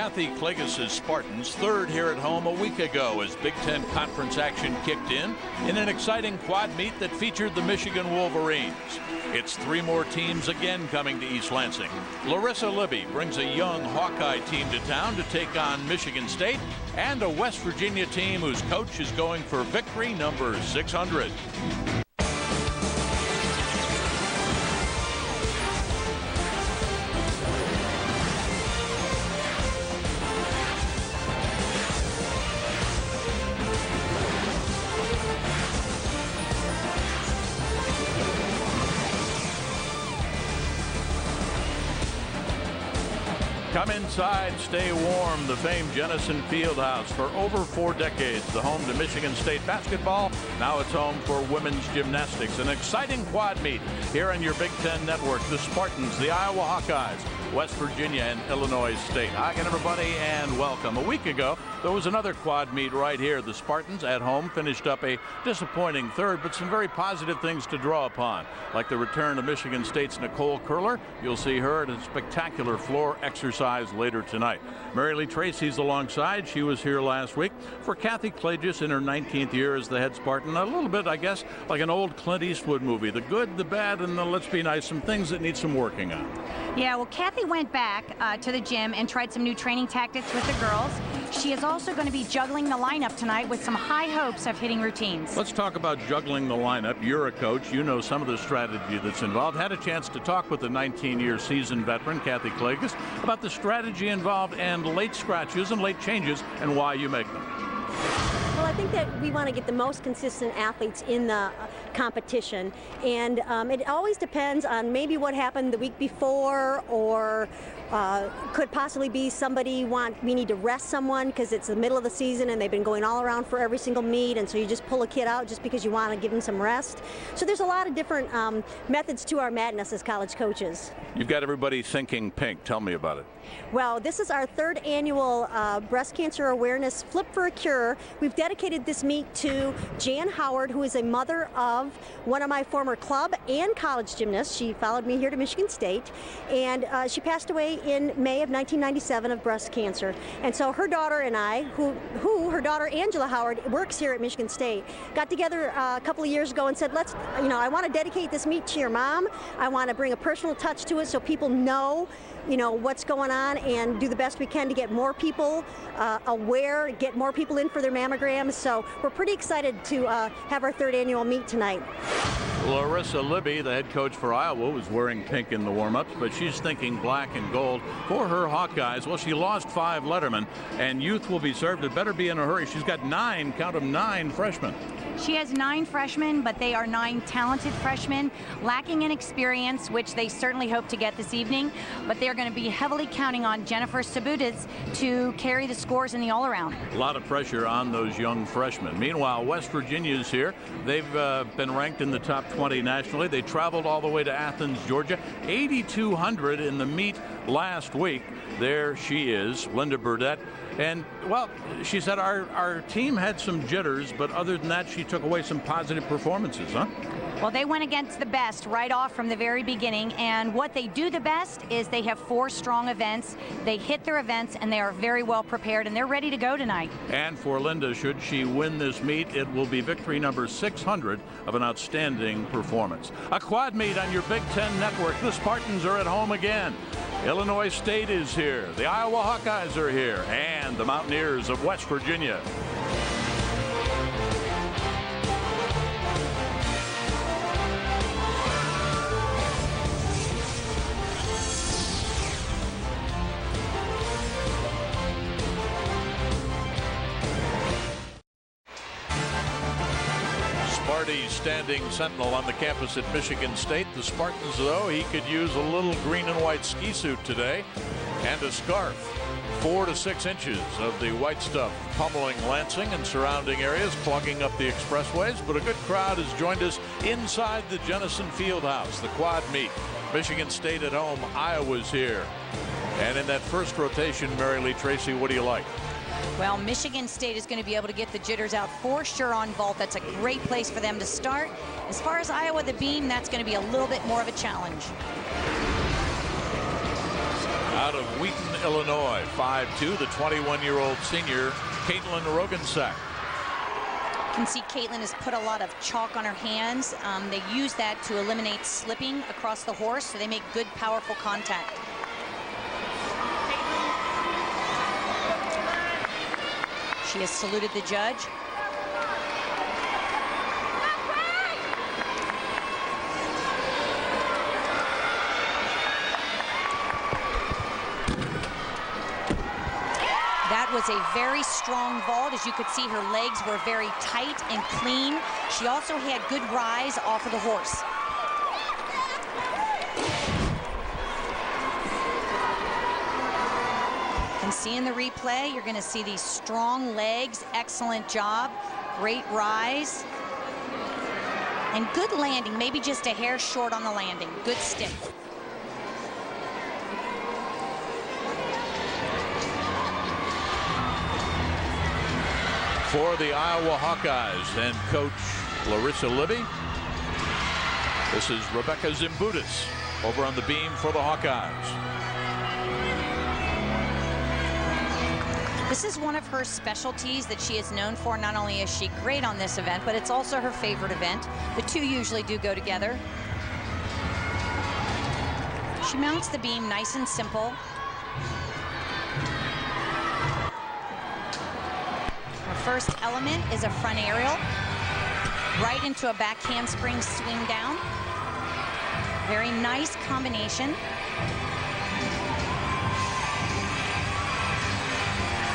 Kathy Klagis's Spartans third here at home a week ago as Big Ten Conference action kicked in an exciting quad meet that featured the Michigan Wolverines. It's three more teams again coming to East Lansing. Larissa Libby brings a young Hawkeye team to town to take on Michigan State and a West Virginia team whose coach is going for victory number 600. Come inside, stay warm. The famed Jennison Fieldhouse, for over 4 decades, the home to Michigan State basketball. Now it's home for women's gymnastics. An exciting quad meet here on your Big Ten network. The Spartans, the Iowa Hawkeyes, West Virginia, and Illinois State. Hi again, everybody, and welcome. A week ago, there was another quad meet right here. The Spartans at home finished up a disappointing third, but some very positive things to draw upon, like the return of Michigan State's Nicole Curler. You'll see her at a spectacular floor exercise later tonight. Mary Lee Tracy's alongside. She was here last week. For Kathy Klagis in her 19th year as the head Spartan, a little bit, I guess, like an old Clint Eastwood movie. The good, the bad, and the let's be nice, some things that need some working on. Yeah, well, Kathy went back to the gym and tried some new training tactics with the girls. She is also going to be juggling the lineup tonight with some high hopes of hitting routines. Let's talk about juggling the lineup. You're a coach. You know some of the strategy that's involved. Had a chance to talk with the 19-year seasoned veteran, Kathy Klagis, about the strategy involved and late scratches and late changes and why you make them. Well, I think that we want to get the most consistent athletes in the competition, and it always depends on maybe what happened the week before, or could possibly be we need to rest someone because it's the middle of the season and they've been going all around for every single meet, and so you just pull a kid out just because you want to give them some rest. So there's a lot of different methods to our madness as college coaches. You've got everybody thinking pink. Tell me about it. Well, this is our 3rd annual breast cancer awareness Flip for a Cure. We've dedicated this meet to Jan Howard, who is a mother of one of my former club and college gymnasts. She followed me here to Michigan State, and she passed away in May of 1997 of breast cancer. And so her daughter and I, her daughter Angela Howard works here at Michigan State, got together a couple of years ago and said, I want to dedicate this meet to your mom. I want to bring a personal touch to it so people know what's going on, and do the best we can to get more people aware, get more people in for their mammograms. So we're pretty excited to have our 3rd annual meet tonight. Larissa Libby, the head coach for Iowa, was wearing pink in the warm-ups, but she's thinking black and gold for her Hawkeyes. Well, she lost 5 Letterman, and youth will be served. It better be in a hurry. She's got 9, count them, 9 freshmen. She has 9 freshmen, but they are 9 talented freshmen, lacking in experience, which they certainly hope to get this evening. But they're going to be heavily counting on Jennifer Sabutis to carry the scores in the all-around. A lot of pressure on those young freshmen. Meanwhile, West Virginia's here. They've been ranked in the top 20 nationally. They traveled all the way to Athens, Georgia. 8,200 in the meet last week. There she is, Linda Burdett. And, well, she said our team had some jitters, but other than that, she took away some positive performances, huh? Well, they went against the best right off from the very beginning, and what they do the best is they have 4 strong events. They hit their events, and they are very well prepared, and they're ready to go tonight. And for Linda, should she win this meet, it will be victory number 600 of an outstanding performance. A quad meet on your Big Ten network. The Spartans are at home again. Illinois State is here. The Iowa Hawkeyes are here, and the Mountaineers of West Virginia. Sparty standing sentinel on the campus at Michigan State. The Spartans, though, he could use a little green and white ski suit today and a scarf. 4 to 6 inches of the white stuff pummeling Lansing and surrounding areas, clogging up the expressways. But a good crowd has joined us inside the Jennison Fieldhouse, the quad meet. Michigan State at home, Iowa's here. And in that first rotation, Mary Lee Tracy, what do you like? Well, Michigan State is going to be able to get the jitters out for sure on vault. That's a great place for them to start. As far as Iowa, the beam, that's going to be a little bit more of a challenge. Out of Wheaton, Illinois, 5'2", the 21-year-old senior, Caitlin Rogensack. You can see Caitlin has put a lot of chalk on her hands. They use that to eliminate slipping across the horse, so they make good, powerful contact. She has saluted the judge. That was a very strong vault. As you could see, her legs were very tight and clean. She also had good rise off of the horse. And see in the replay, you're going to see these strong legs. Excellent job. Great rise. And good landing, maybe just a hair short on the landing. Good stick. For the Iowa Hawkeyes and coach Larissa Libby, this is Rebecca Zimbutis over on the beam for the Hawkeyes. This is one of her specialties that she is known for. Not only is she great on this event, but it's also her favorite event. The two usually do go together. She mounts the beam nice and simple. Her first element is a front aerial, right into a back handspring swing down. Very nice combination.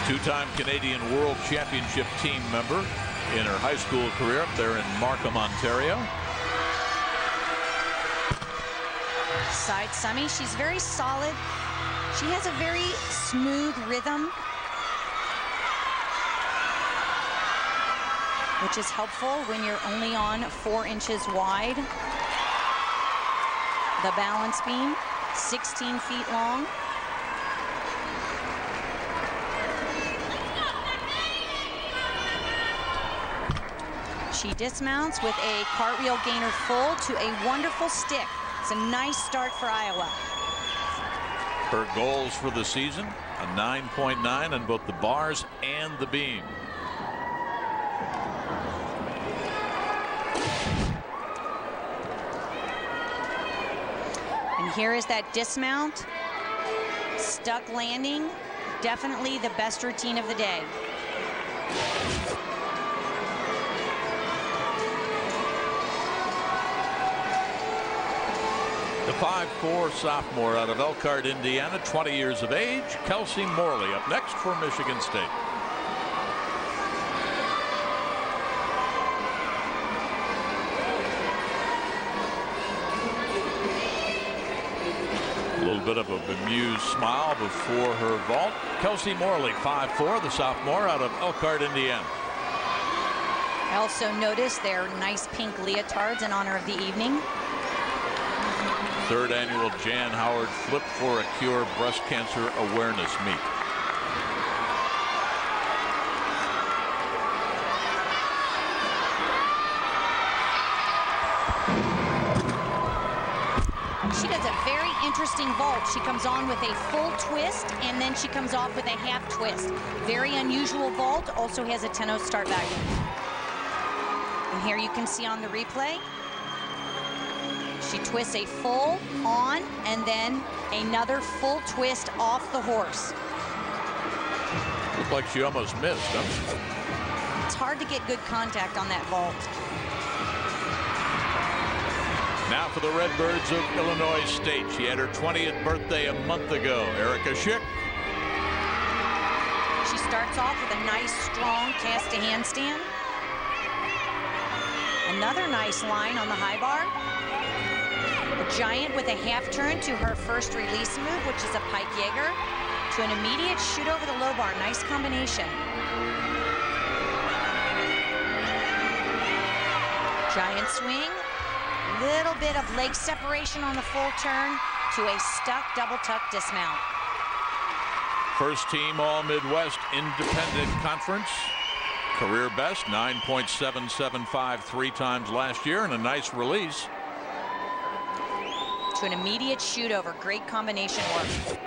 Two-time Canadian World Championship team member in her high school career up there in Markham, Ontario. Side summy, she's very solid. She has a very smooth rhythm, which is helpful when you're only on 4 inches wide. The balance beam, 16 feet long. She dismounts with a cartwheel gainer full to a wonderful stick. It's a nice start for Iowa. Her goals for the season, a 9.9 on both the bars and the beam. And here is that dismount. Stuck landing. Definitely the best routine of the day. The 5'4" sophomore out of Elkhart, Indiana, 20 years of age, Kelsey Morley, up next for Michigan State. A little bit of a bemused smile before her vault. Kelsey Morley, 5'4", the sophomore out of Elkhart, Indiana. I also noticed their nice pink leotards in honor of the evening. Third annual Jan Howard Flip for a Cure breast cancer awareness meet. She does a very interesting vault. She comes on with a full twist and then she comes off with a half twist. Very unusual vault. Also has a 10-0 start value. And here you can see on the replay, she twists a full on and then another full twist off the horse. Looked like she almost missed, huh? It's hard to get good contact on that vault. Now for the Redbirds of Illinois State. She had her 20th birthday a month ago. Erica Schick. She starts off with a nice, strong cast to handstand. Another nice line on the high bar. A giant with a half turn to her first release move, which is a pike Jaeger, to an immediate shoot over the low bar. Nice combination. Giant swing. Little bit of leg separation on the full turn to a stuck double tuck dismount. First team All Midwest Independent Conference. Career best 9.775 3 times last year, and a nice release. To an immediate shoot over. Great combination work.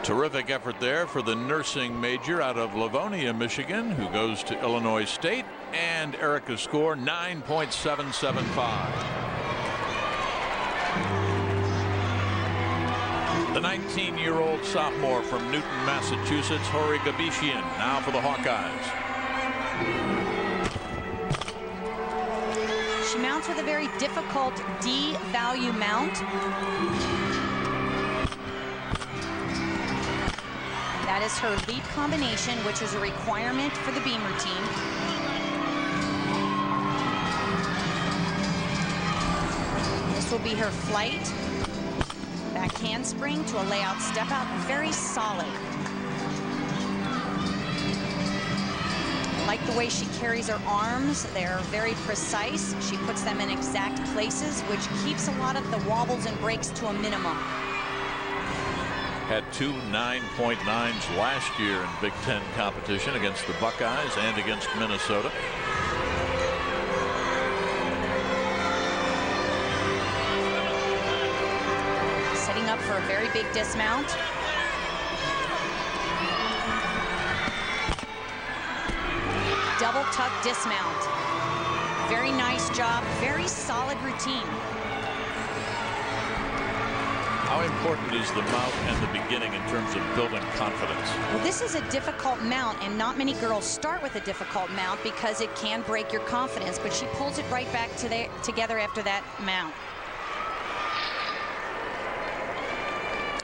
Terrific effort there for the nursing major out of Livonia, Michigan, who goes to Illinois State, and Erica's score 9.775. The 19-year-old sophomore from Newton, Massachusetts, Hori Gabishian, now for the Hawkeyes. She mounts with a very difficult D value mount. That is her leap combination, which is a requirement for the beam routine. This will be her flight. Back handspring to a layout step out, very solid. I like the way she carries her arms. They're very precise. She puts them in exact places, which keeps a lot of the wobbles and breaks to a minimum. Had 2 9.9s last year in Big Ten competition against the Buckeyes and against Minnesota. Setting up for a very big dismount. Double tuck dismount. Very nice job, very solid routine. How important is the mount and the beginning in terms of building confidence? Well, this is a difficult mount, and not many girls start with a difficult mount because it can break your confidence, but she pulls it right back together after that mount.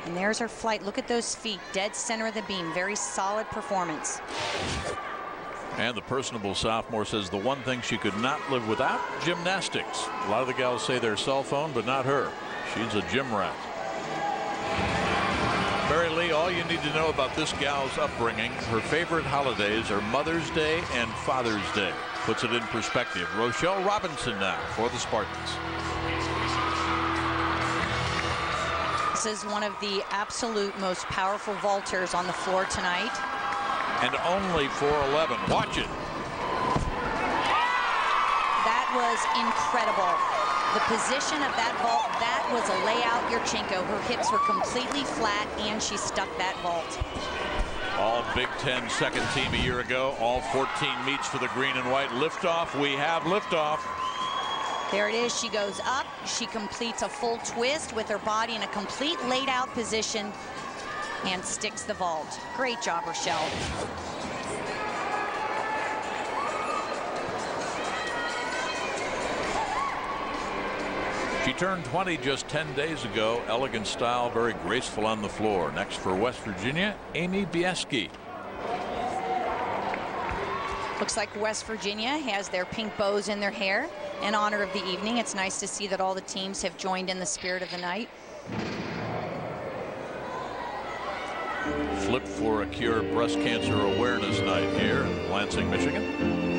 And there's her flight. Look at those feet, dead center of the beam. Very solid performance. And the personable sophomore says the one thing she could not live without, gymnastics. A lot of the gals say their cell phone, but not her. She's a gym rat. Mary Lee, all you need to know about this gal's upbringing, her favorite holidays are Mother's Day and Father's Day. Puts it in perspective. Rochelle Robinson now for the Spartans. This is one of the absolute most powerful vaulters on the floor tonight. And only 4'11". Watch it. That was incredible. The position of that vault, that was a layout Yurchenko. Her hips were completely flat, and she stuck that vault. All Big Ten second team a year ago. All 14 meets for the green and white. Liftoff. We have liftoff. There it is. She goes up. She completes a full twist with her body in a complete laid out position and sticks the vault. Great job, Rochelle. She turned 20 just 10 days ago. Elegant style, very graceful on the floor. Next for West Virginia, Amy Bieski. Looks like West Virginia has their pink bows in their hair in honor of the evening. It's nice to see that all the teams have joined in the spirit of the night. Flip for a Cure Breast Cancer Awareness Night here in Lansing, Michigan.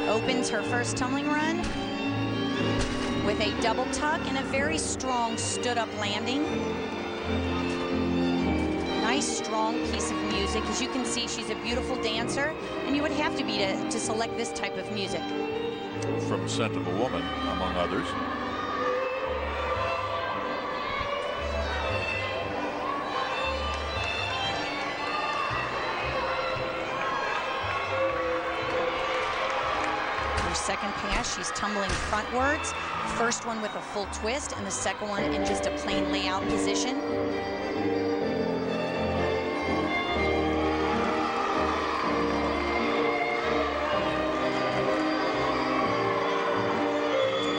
Opens her first tumbling run with a double tuck and a very strong stood-up landing. Nice, strong piece of music. As you can see, she's a beautiful dancer, and you would have to be to select this type of music. From Scent of a Woman, among others. Second pass, she's tumbling frontwards. First one with a full twist, and the second one in just a plain layout position.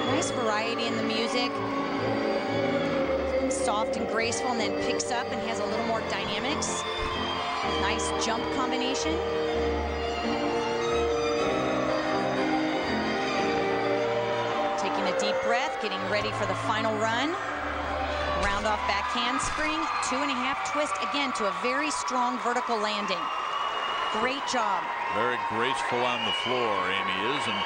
Nice variety in the music. Soft and graceful, and then picks up and has a little more dynamics. Nice jump combination. Deep breath, getting ready for the final run. Round off back handspring, 2.5 twist again to a very strong vertical landing. Great job. Very graceful on the floor, Amy is, and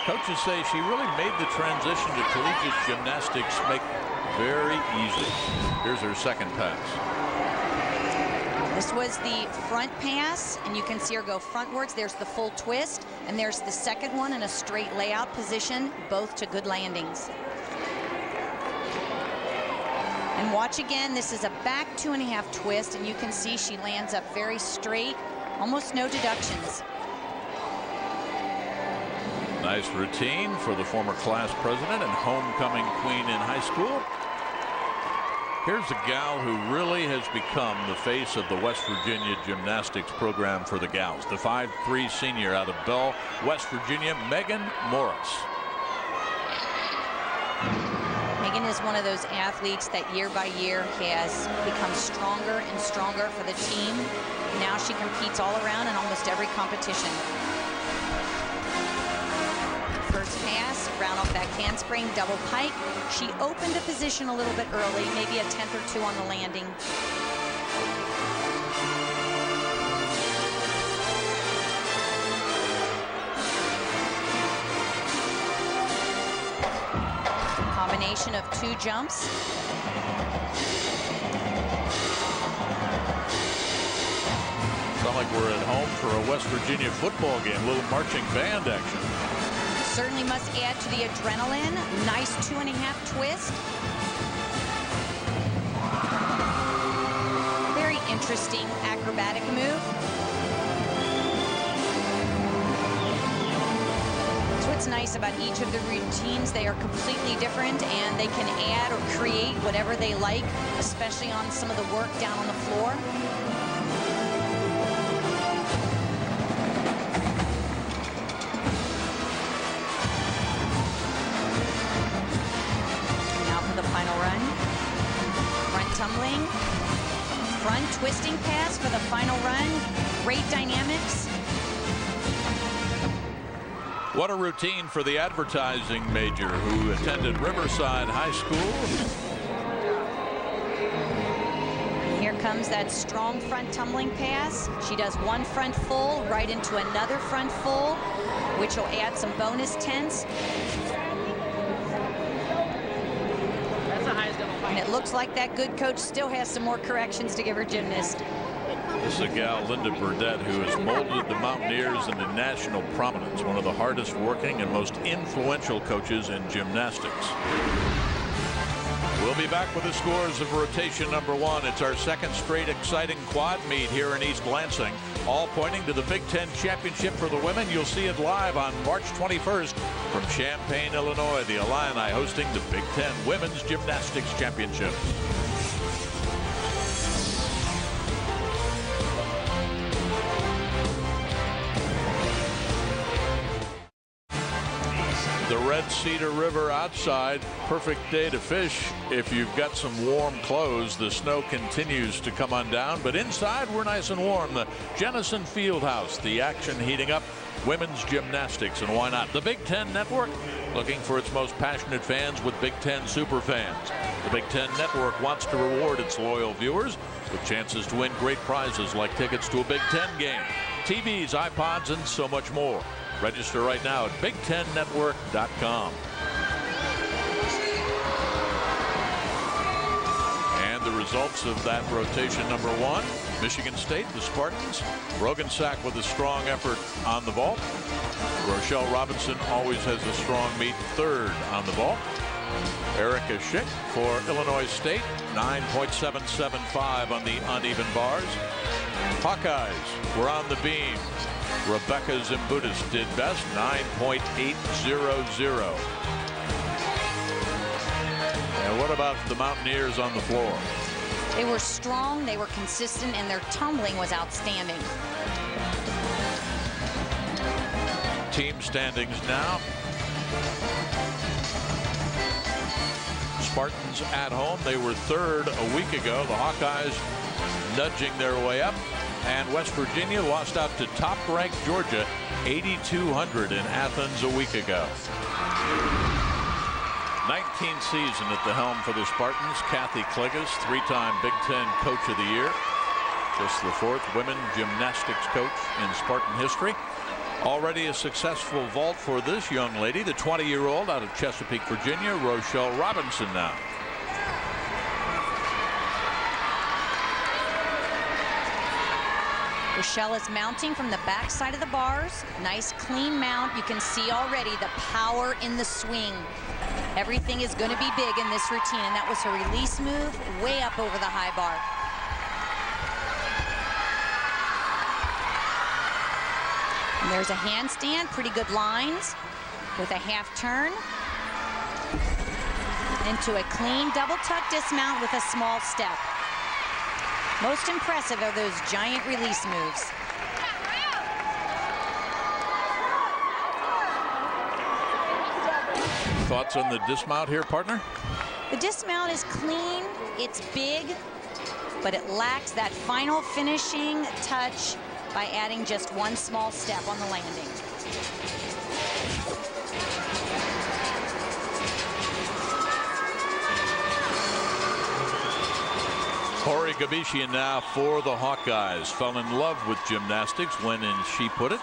coaches say she really made the transition to collegiate gymnastics make very easy. Here's her second pass. This was the front pass, and you can see her go frontwards. There's the full twist, and there's the second one in a straight layout position, both to good landings. And watch again, this is a back 2.5 twist, and you can see she lands up very straight, almost no deductions. Nice routine for the former class president and homecoming queen in high school. Here's a gal who really has become the face of the West Virginia gymnastics program for the gals. The 5'3" senior out of Bell, West Virginia, Megan Morris. Megan is one of those athletes that year by year has become stronger and stronger for the team. Now she competes all around in almost every competition. First pass, round off back handspring, double pike. She opened the position a little bit early, maybe a 10th or 2 on the landing. Combination of 2 jumps. Sound like we're at home for a West Virginia football game, a little marching band action. Certainly must add to the adrenaline. Nice 2.5 twist. Very interesting acrobatic move. That's what's nice about each of the routines. They are completely different, and they can add or create whatever they like, especially on some of the work down on the floor. Tumbling, front twisting pass for the final run. Great dynamics. What a routine for the advertising major who attended Riverside High School. Here comes that strong front tumbling pass. She does one front full right into another front full, which will add some bonus tenths. And it looks like that good coach still has some more corrections to give her gymnast. This is a gal, Linda Burdett, who has molded the Mountaineers into national prominence, one of the hardest working and most influential coaches in gymnastics. We'll be back with the scores of rotation number 1. It's our second straight exciting quad meet here in East Lansing, all pointing to the Big Ten Championship for the women. You'll see it live on March 21st from Champaign, Illinois. The Illini hosting the Big Ten Women's Gymnastics Championship. The Red Cedar River outside, perfect day to fish if you've got some warm clothes. The snow continues to come on down, but inside we're nice and warm. The Jennison Fieldhouse, the action heating up. Women's gymnastics, and why not? The Big Ten Network, looking for its most passionate fans with Big Ten super fans. The Big Ten Network wants to reward its loyal viewers with chances to win great prizes like tickets to a Big Ten game, TVs, iPods, and so much more. Register right now at BigTenNetwork.com. And the results of that rotation number 1. Michigan State, the Spartans. Rogensack with a strong effort on the vault. Rochelle Robinson always has a strong meet, 3rd on the vault. Erica Schick for Illinois State, 9.775 on the uneven bars. Hawkeyes were on the beam. Rebecca Zimbutis did best, 9.800. And what about the Mountaineers on the floor? They were strong, they were consistent, and their tumbling was outstanding. Team standings now. Spartans at home. They were 3rd a week ago. The Hawkeyes nudging their way up. And West Virginia lost out to top-ranked Georgia, 8,200 in Athens a week ago. 19th season at the helm for the Spartans. Kathy Kligas, 3-time Big Ten Coach of the Year. Just the 4th women gymnastics coach in Spartan history. Already a successful vault for this young lady, the 20-year-old out of Chesapeake, Virginia, Rochelle Robinson now. Rochelle is mounting from the back side of the bars. Nice clean mount. You can see already the power in the swing. Everything is going to be big in this routine, and that was her release move way up over the high bar. And there's a handstand, pretty good lines with a half turn into a clean double tuck dismount with a small step. Most impressive are those giant release moves. Thoughts on the dismount here, partner? The dismount is clean, it's big, but it lacks that final finishing touch by adding just one small step on the landing. Hori Gabishian now for the Hawkeyes. Fell in love with gymnastics when, and she put it,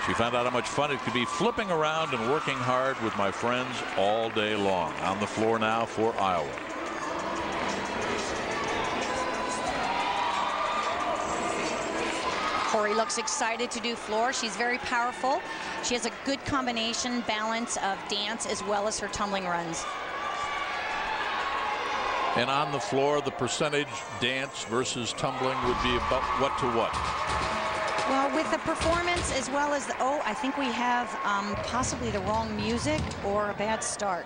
she found out how much fun it could be flipping around and working hard with my friends all day long. On the floor now for Iowa. Hori looks excited to do floor. She's very powerful. She has a good combination balance of dance as well as her tumbling runs. And on the floor, the percentage dance versus tumbling would be about what to what? Well, with the performance as well as the, oh, I think we have possibly the wrong music or a bad start.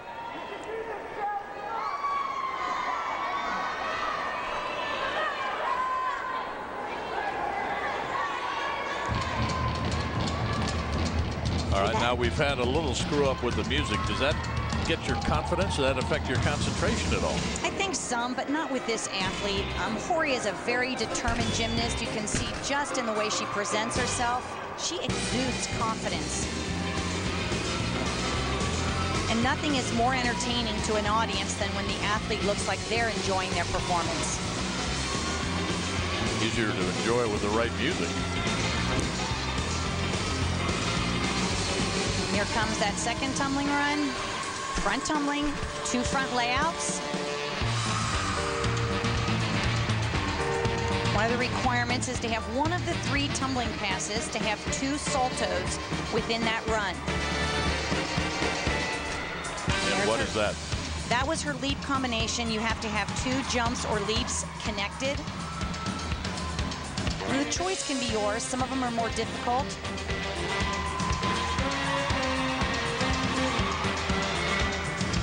All right, now we've had a little screw up with the music. Does that get your confidence? Does that affect your concentration at all? I think some, but not with this athlete. Hori is a very determined gymnast. You can see just in the way she presents herself. She exudes confidence. And nothing is more entertaining to an audience than when the athlete looks like they're enjoying their performance. Easier to enjoy with the right music. Here comes that second tumbling run. Front tumbling, 2 front layouts. One of the requirements is to have one of the 3 tumbling passes to have 2 saltos within that run. And what is that? That was her leap combination. You have to have 2 jumps or leaps connected. And the choice can be yours. Some of them are more difficult.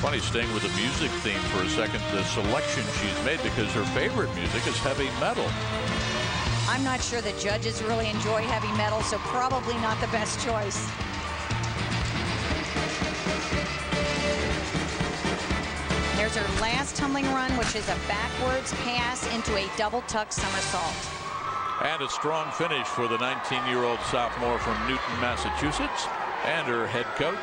Funny, staying with the music theme for a second, the selection she's made, because her favorite music is heavy metal. I'm not sure the judges really enjoy heavy metal, so probably not the best choice. There's her last tumbling run, which is a backwards pass into a double tuck somersault. And a strong finish for the 19-year-old sophomore from Newton, Massachusetts, and her head coach,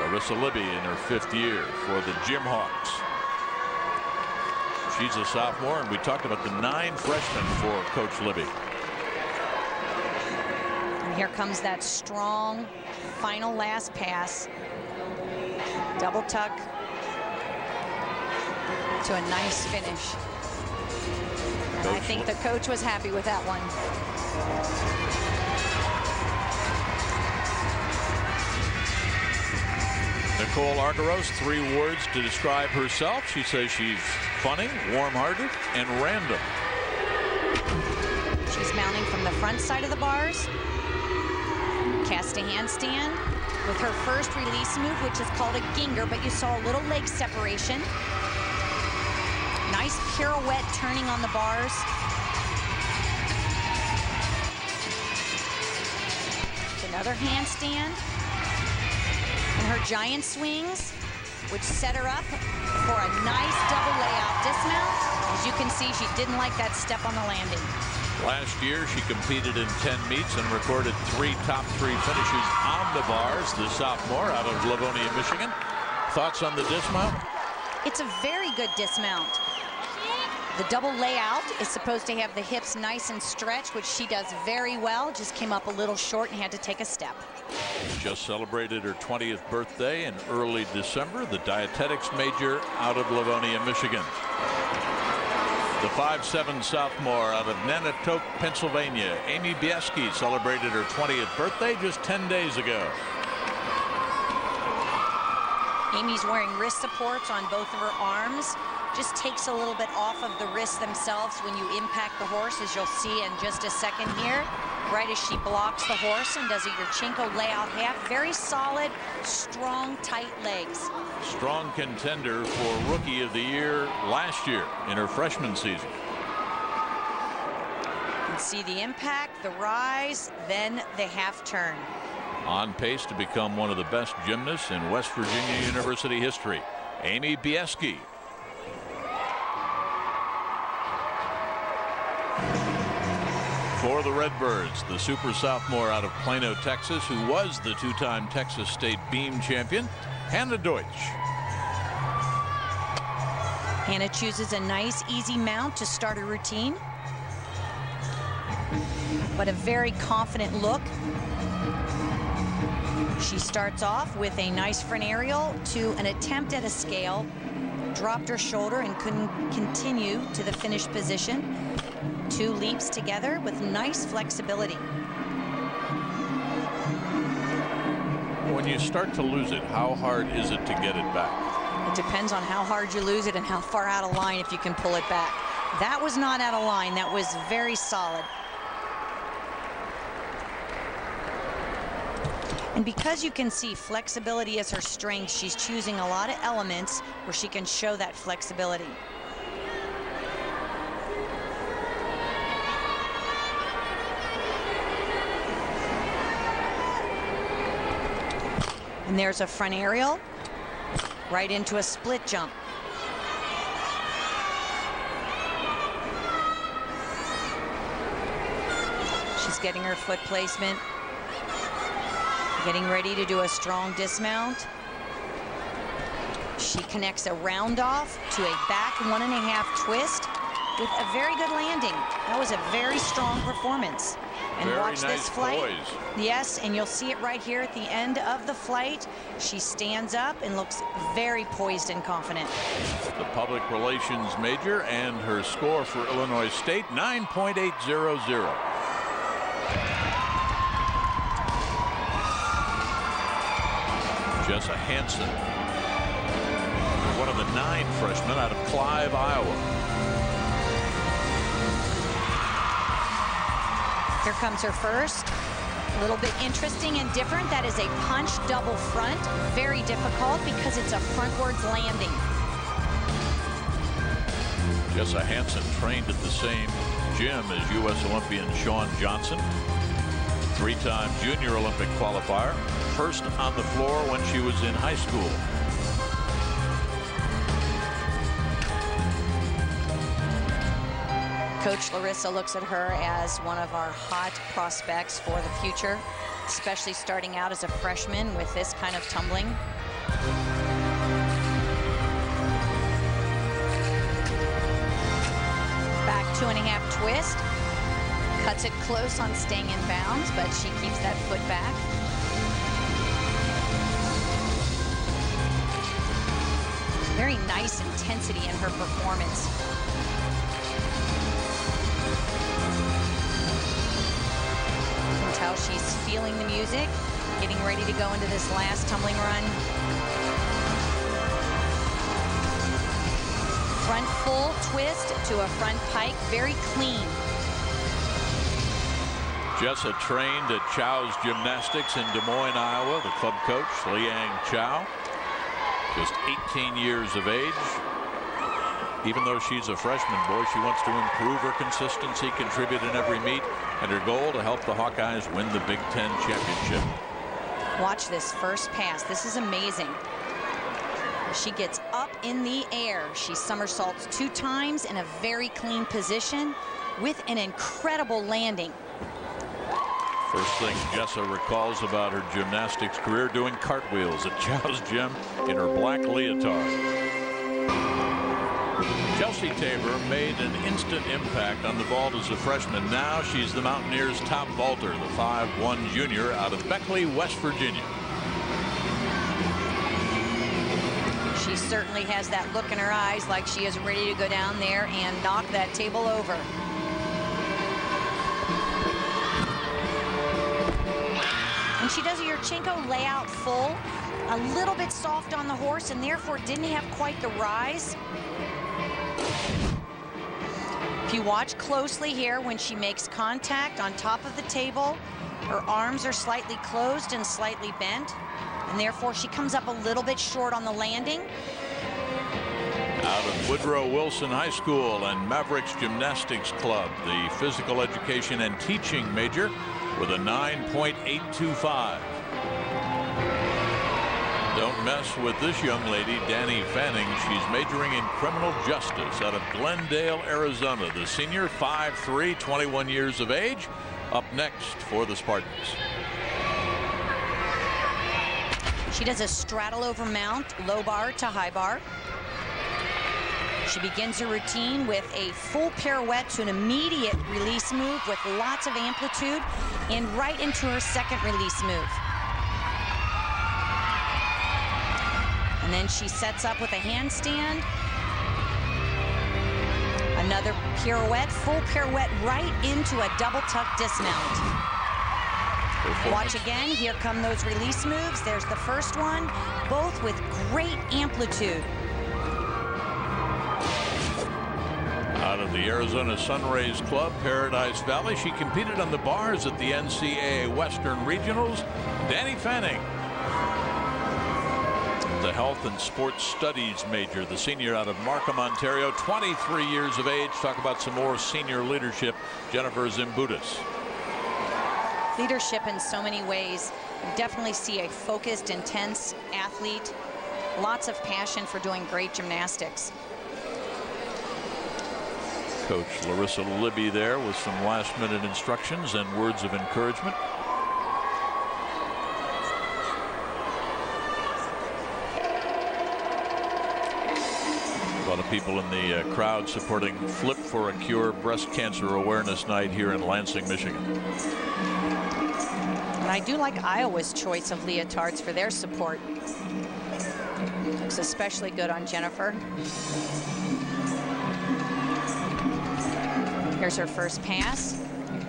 Larissa Libby, in her 5th year for the Gym Hawks. She's a sophomore, and we talked about the 9 freshmen for Coach Libby. And here comes that strong final last pass. Double tuck to a nice finish. And I think the coach was happy with that one. Nicole Argyros, 3 words to describe herself. She says she's funny, warm-hearted, and random. She's mounting from the front side of the bars. Cast a handstand with her first release move, which is called a ginger, but you saw a little leg separation. Nice pirouette turning on the bars. Another handstand. And her giant swings, which set her up for a nice double layout dismount. As you can see, she didn't like that step on the landing. Last year, she competed in 10 meets and recorded 3 top 3 finishes on the bars. The sophomore out of Livonia, Michigan. Thoughts on the dismount? It's a very good dismount. The double layout is supposed to have the hips nice and stretched, which she does very well. Just came up a little short and had to take a step. Just celebrated her 20th birthday in early December. The dietetics major out of Livonia, Michigan. The 5'7" sophomore out of Nanticoke, Pennsylvania, Amy Bieski, celebrated her 20th birthday just 10 days ago. Amy's wearing wrist supports on both of her arms. Just takes a little bit off of the wrists themselves when you impact the horse, as you'll see in just a second here. Right as she blocks the horse and does a Yurchenko layout half. Very solid, strong, tight legs. Strong contender for Rookie of the Year last year in her freshman season. You can see the impact, the rise, then the half turn. On pace to become one of the best gymnasts in West Virginia University history, Amy Bieski. For the Redbirds, the super sophomore out of Plano, Texas, who was the two-time Texas State beam champion, Hannah Deutsch. Hannah chooses a nice, easy mount to start her routine, but a very confident look. She starts off with a nice front aerial to an attempt at a scale, dropped her shoulder and couldn't continue to the finished position. 2 leaps together with nice flexibility. When you start to lose it, how hard is it to get it back? It depends on how hard you lose it and how far out of line if you can pull it back. That was not out of line. That was very solid. And because you can see flexibility as her strength, she's choosing a lot of elements where she can show that flexibility. And there's a front aerial right into a split jump. She's getting her foot placement, getting ready to do a strong dismount. She connects a round off to a back 1.5 twist with a very good landing. That was a very strong performance. And very watch nice this flight. Poise. Yes, and you'll see it right here at the end of the flight. She stands up and looks very poised and confident. The public relations major, and her score for Illinois State, 9.800. Jessa Hansen, one of the 9 freshmen out of Clive, Iowa. Here comes her first. A little bit interesting and different. That is a punch double front. Very difficult because it's a frontwards landing. Jessa Hansen trained at the same gym as U.S. Olympian Shawn Johnson. 3-time junior Olympic qualifier. First on the floor when she was in high school. Coach Larissa looks at her as one of our hot prospects for the future, especially starting out as a freshman with this kind of tumbling. Back 2.5 twist. Cuts it close on staying in bounds, but she keeps that foot back. Very nice intensity in her performance. You can tell she's feeling the music, getting ready to go into this last tumbling run. Front full twist to a front pike, very clean. Jessa trained at Chow's Gymnastics in Des Moines, Iowa. The club coach, Liang Chow, just 18 years of age. Even though she's a freshman, boy, she wants to improve her consistency, contribute in every meet, and her goal to help the Hawkeyes win the Big Ten championship. Watch this first pass. This is amazing. She gets up in the air. She somersaults 2 times in a very clean position with an incredible landing. First thing Jessa recalls about her gymnastics career, doing cartwheels at Chow's gym in her black leotard. Chelsea Tabor made an instant impact on the vault as a freshman. Now she's the Mountaineers' top vaulter, the 5'1" junior out of Beckley, West Virginia. She certainly has that look in her eyes like she is ready to go down there and knock that table over. And she does a Yurchenko layout full, a little bit soft on the horse, and therefore didn't have quite the rise. If you watch closely here, when she makes contact on top of the table, her arms are slightly closed and slightly bent, and therefore she comes up a little bit short on the landing. Out of Woodrow Wilson High School and Mavericks Gymnastics Club, the physical education and teaching major with a 9.825. Don't mess with this young lady, Danny Fanning. She's majoring in criminal justice out of Glendale, Arizona. The senior, 5'3", 21 years of age. Up next for the Spartans. She does a straddle over mount, low bar to high bar. She begins her routine with a full pirouette to an immediate release move with lots of amplitude, and right into her second release move. And then she sets up with a handstand. Another pirouette, full pirouette right into a double tuck dismount. Watch again, here come those release moves. There's the first one, both with great amplitude. Out of the Arizona Sunrays Club, Paradise Valley, she competed on the bars at the NCAA Western Regionals. Danny Fanning, the health and sports studies major, the senior out of Markham, Ontario, 23 years of age. Talk about some more senior leadership. Jennifer Zimbutis. Leadership in so many ways. You definitely see a focused, intense athlete. Lots of passion for doing great gymnastics. Coach Larissa Libby there with some last-minute instructions and words of encouragement. A lot of people in the crowd supporting Flip for a Cure Breast Cancer Awareness Night here in Lansing, Michigan. And I do like Iowa's choice of leotards for their support. Looks especially good on Jennifer. Here's her first pass.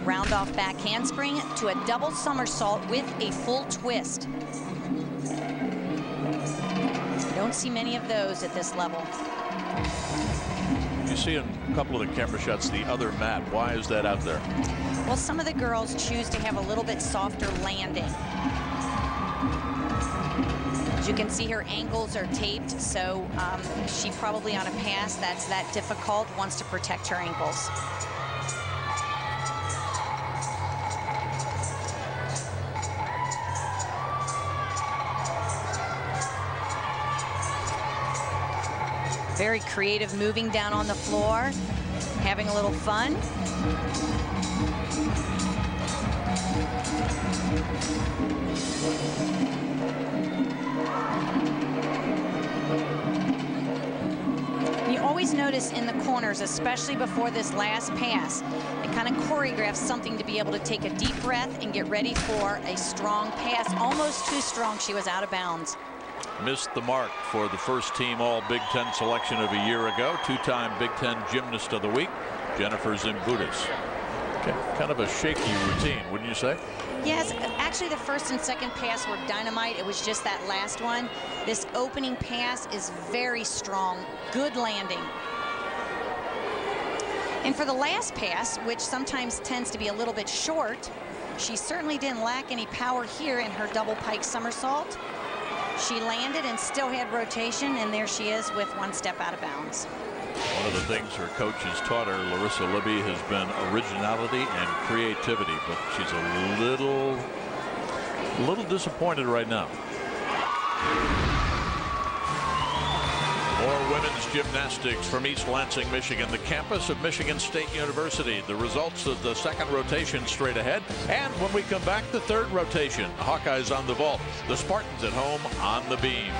Round off back handspring to a double somersault with a full twist. Don't see many of those at this level. You see in a couple of the camera shots the other mat. Why is that out there? Well, some of the girls choose to have a little bit softer landing. As you can see, her ankles are taped, so she probably on a pass that's that difficult wants to protect her ankles. Very creative moving down on the floor, having a little fun. You always notice in the corners, especially before this last pass, it kind of choreographs something to be able to take a deep breath and get ready for a strong pass. Almost too strong, she was out of bounds. Missed the mark for the first team all Big Ten selection of a year ago. Two-time Big Ten Gymnast of the Week, Jennifer Zimbutis. Okay, kind of a shaky routine, wouldn't you say? Yes, actually the first and second pass were dynamite. It was just that last one. This opening pass is very strong, good landing. And for the last pass, which sometimes tends to be a little bit short, she certainly didn't lack any power here in her double pike somersault. She landed and still had rotation, and there she is with one step out of bounds. One of the things her coach has taught her, Larissa Libby, has been originality and creativity, but she's a little disappointed right now. More women's gymnastics from East Lansing, Michigan, the campus of Michigan State University. The results of the second rotation straight ahead. And when we come back, the third rotation. Hawkeyes on the vault. The Spartans at home on the beam.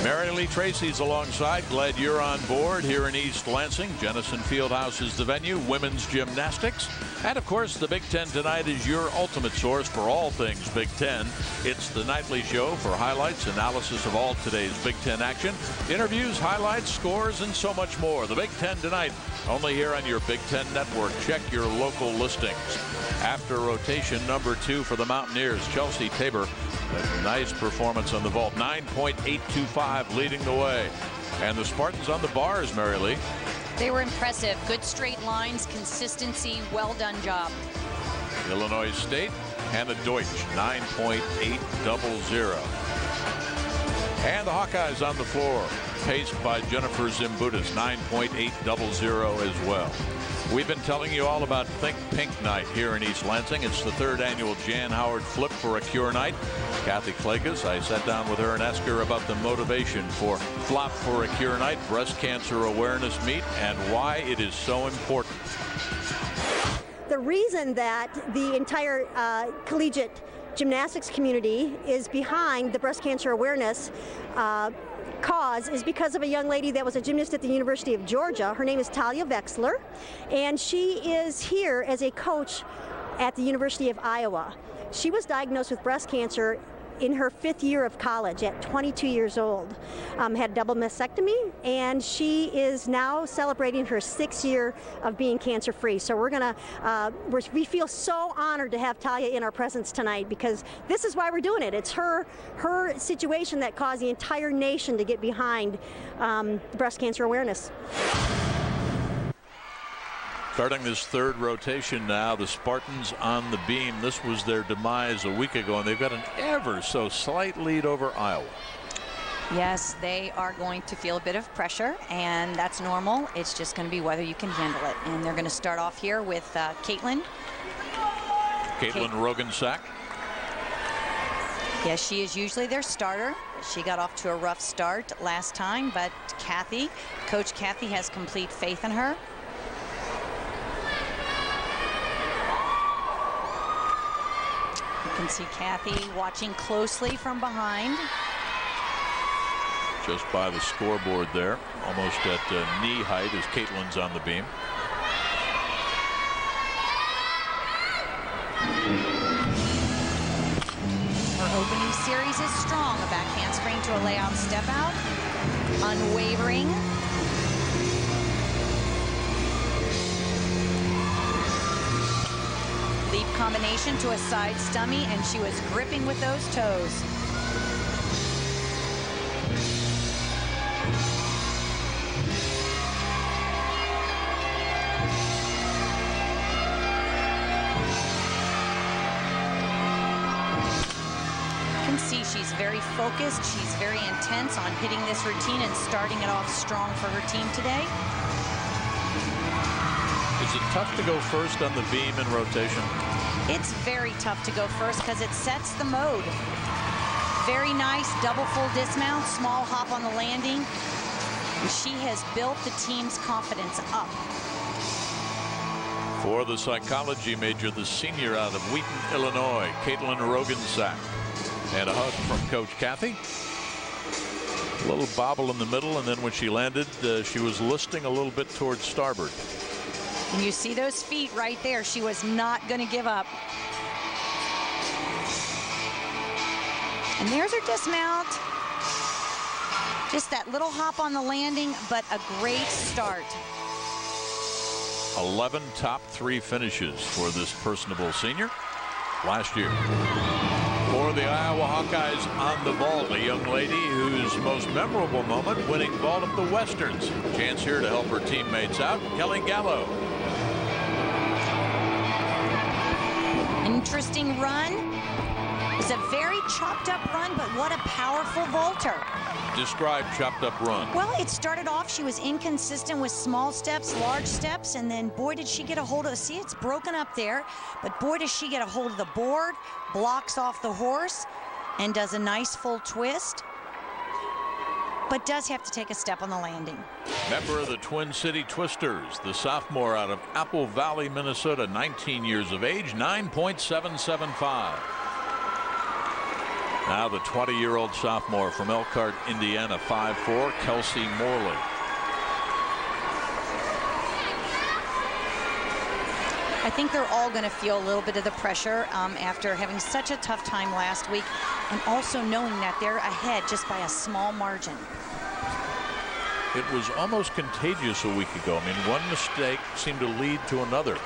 Mary Riley Tracy's alongside. Glad you're on board here in East Lansing. Jennison Fieldhouse is the venue. Women's gymnastics. And of course, the Big Ten tonight is your ultimate source for all things Big Ten. It's the nightly show for highlights, analysis of all today's Big Ten action, interviews, highlights, scores, and so much more. The Big Ten tonight, only here on your Big Ten network. Check your local listings. After rotation number 2 for the Mountaineers, Chelsea Tabor, a nice performance on the vault, 9.825 leading the way. And the Spartans on the bars, Mary Lee. They were impressive. Good straight lines, consistency, well done job. Illinois State, Hannah Deutsch, 9.800. And the Hawkeyes on the floor, paced by Jennifer Zimbutis, 9.800 as well. We've been telling you all about Think Pink Night here in East Lansing. It's the 3rd annual Jan Howard Flip for a Cure Night. Kathy Klages, I sat down with her and asked her about the motivation for Flop for a Cure Night, breast cancer awareness meet, and why it is so important. The reason that the entire collegiate gymnastics community is behind the breast cancer awareness cause is because of a young lady that was a gymnast at the University of Georgia. Her name is Talia Vexler, and she is here as a coach at the University of Iowa. She was diagnosed with breast cancer in her 5th year of college at 22 years old. Had double mastectomy, and she is now celebrating her 6th year of being cancer-free. So we feel so honored to have Talia in our presence tonight, because this is why we're doing it. It's her situation that caused the entire nation to get behind breast cancer awareness. Starting this 3rd rotation now, the Spartans on the beam. This was their demise a week ago, and they've got an ever so slight lead over Iowa. Yes, they are going to feel a bit of pressure, and that's normal. It's just going to be whether you can handle it. And they're going to start off here with Caitlin Rogensack. Yes, she is usually their starter. She got off to a rough start last time, but Coach Kathy has complete faith in her. You can see Kathy watching closely from behind. Just by the scoreboard there, almost at knee height as Caitlin's on the beam. Her opening series is strong. A back handspring to a layout step out. Unwavering. Leap combination to a side stummy, and she was gripping with those toes. You can see she's very focused. She's very intense on hitting this routine and starting it off strong for her team today. Is it tough to go first on the beam in rotation? It's very tough to go first because it sets the mode. Very nice double full dismount, small hop on the landing. And she has built the team's confidence up. For the psychology major, the senior out of Wheaton, Illinois, Caitlin Rogensack. And a hug from Coach Kathy. A little bobble in the middle, and then when she landed, she was listing a little bit towards starboard. And you see those feet right there. She was not going to give up. And there's her dismount. Just that little hop on the landing, but a great start. 11 top 3 finishes for this personable senior last year. For the Iowa Hawkeyes on the vault, a young lady whose most memorable moment winning vault at the Westerns. Chance here to help her teammates out, Kelly Gallo. Interesting run. It's a very chopped up run, but what a powerful vaulter. Describe chopped up run. Well, it started off, she was inconsistent with small steps, large steps, and then boy did she get a hold of, see, it's broken up there, but boy does she get a hold of the board, blocks off the horse, and does a nice full twist, but does have to take a step on the landing. Member of the Twin City Twisters, the sophomore out of Apple Valley, Minnesota, 19 years of age, 9.775. Now the 20-year-old sophomore from Elkhart, Indiana, 5'4", Kelsey Morley. I think they're all going to feel a little bit of the pressure after having such a tough time last week, and also knowing that they're ahead just by a small margin. It was almost contagious a week ago. I mean, one mistake seemed to lead to another.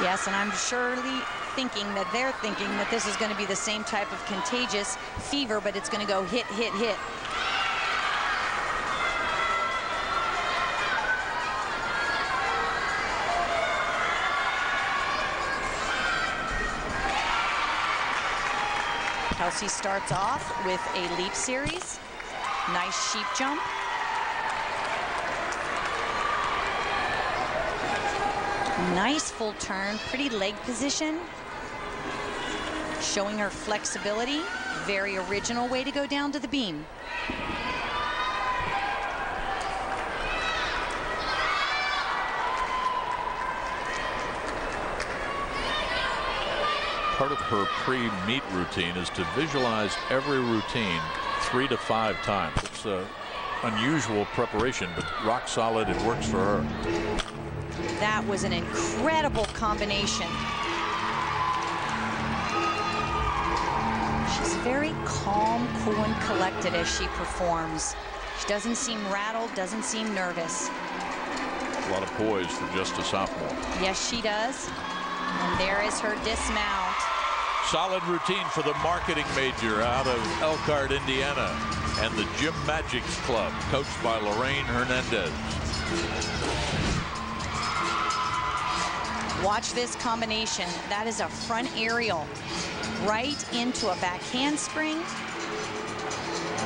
Yes, and I'm surely thinking that they're thinking that this is going to be the same type of contagious fever, but it's going to go hit, hit, hit. Kelsey starts off with a leap series. Nice sheep jump. Nice full turn, pretty leg position. Showing her flexibility. Very original way to go down to the beam. Part of her pre-meet routine is to visualize every routine 3 to 5 times. It's an unusual preparation, but rock solid. It works for her. That was an incredible combination. She's very calm, cool, and collected as she performs. She doesn't seem rattled, doesn't seem nervous. A lot of poise for just a sophomore. Yes, she does. And there is her dismount. Solid routine for the marketing major out of Elkhart, Indiana, and the Gymnastics Club, coached by Lorraine Hernandez. Watch this combination. That is a front aerial. Right into a back handspring.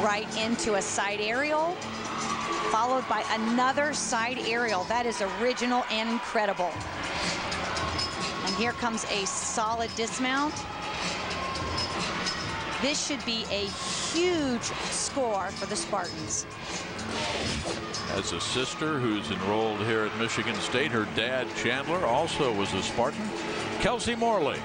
Right into a side aerial. Followed by another side aerial. That is original and incredible. And here comes a solid dismount. This should be a huge score for the Spartans. As a sister who's enrolled here at Michigan State, her dad, Chandler, also was a Spartan. Kelsey Morley,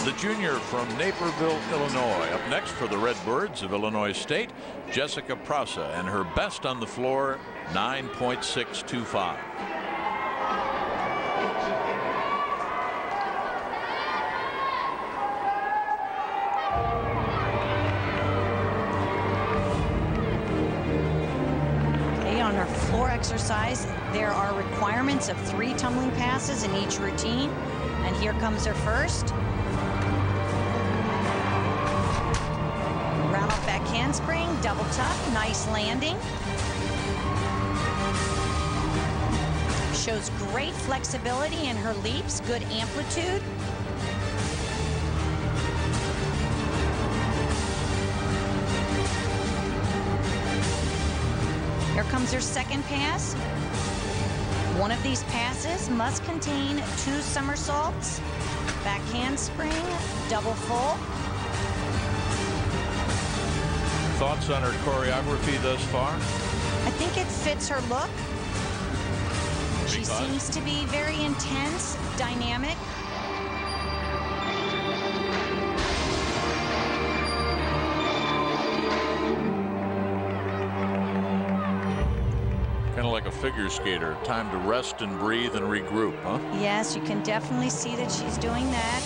the junior from Naperville, Illinois. Up next for the Redbirds of Illinois State, Jessica Prausa, and her best on the floor, 9.625. Exercise. There are requirements of 3 tumbling passes in each routine. And here comes her first. Round off back handspring, double tuck, nice landing. Shows great flexibility in her leaps, good amplitude. Here comes her second pass. One of these passes must contain 2 somersaults, back handspring, double full. Thoughts on her choreography thus far? I think it fits her look. She seems to be very intense, dynamic. Kind of like a figure skater. Time to rest and breathe and regroup, huh? Yes, you can definitely see that she's doing that.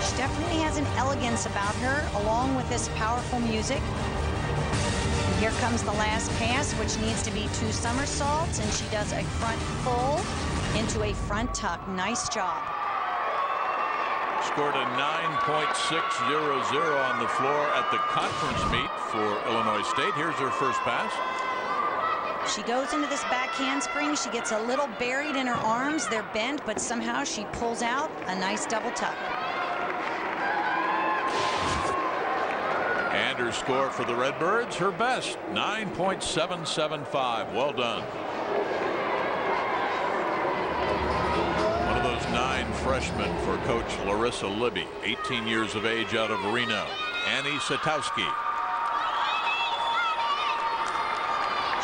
She definitely has an elegance about her, along with this powerful music. And here comes the last pass, which needs to be 2 somersaults, and she does a front full into a front tuck. Nice job. Scored a 9.600 on the floor at the conference meet for Illinois State. Here's her first pass. She goes into this back handspring. She gets a little buried in her arms. They're bent, but somehow she pulls out a nice double tuck. And her score for the Redbirds, her best, 9.775. Well done. One of those 9 freshmen for Coach Larissa Libby, 18 years of age, out of Reno. Annie Satowski.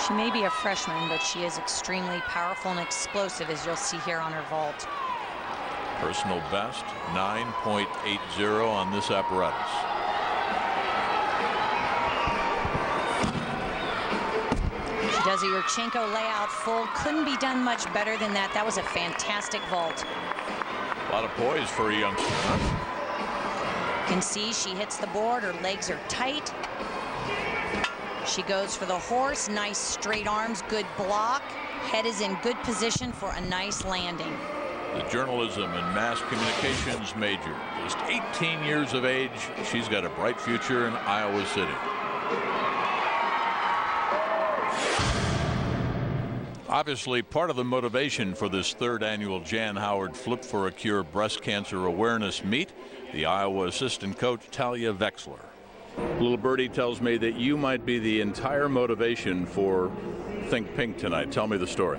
She may be a freshman, but she is extremely powerful and explosive, as you'll see here on her vault. Personal best 9.80 on this apparatus. She does a Yurchenko layout full. Couldn't be done much better than that. That was a fantastic vault. A lot of poise for a youngster, huh? You can see she hits the board. Her legs are tight. She goes for the horse. Nice straight arms, good block. Head is in good position for a nice landing. The journalism and mass communications major, just 18 years of age. She's got a bright future in Iowa City. Obviously, part of the motivation for this third annual Jan Howard Flip for a Cure breast cancer awareness meet, the Iowa assistant coach Talia Vexler. Little birdie tells me that you might be the entire motivation for Think Pink tonight. Tell me the story.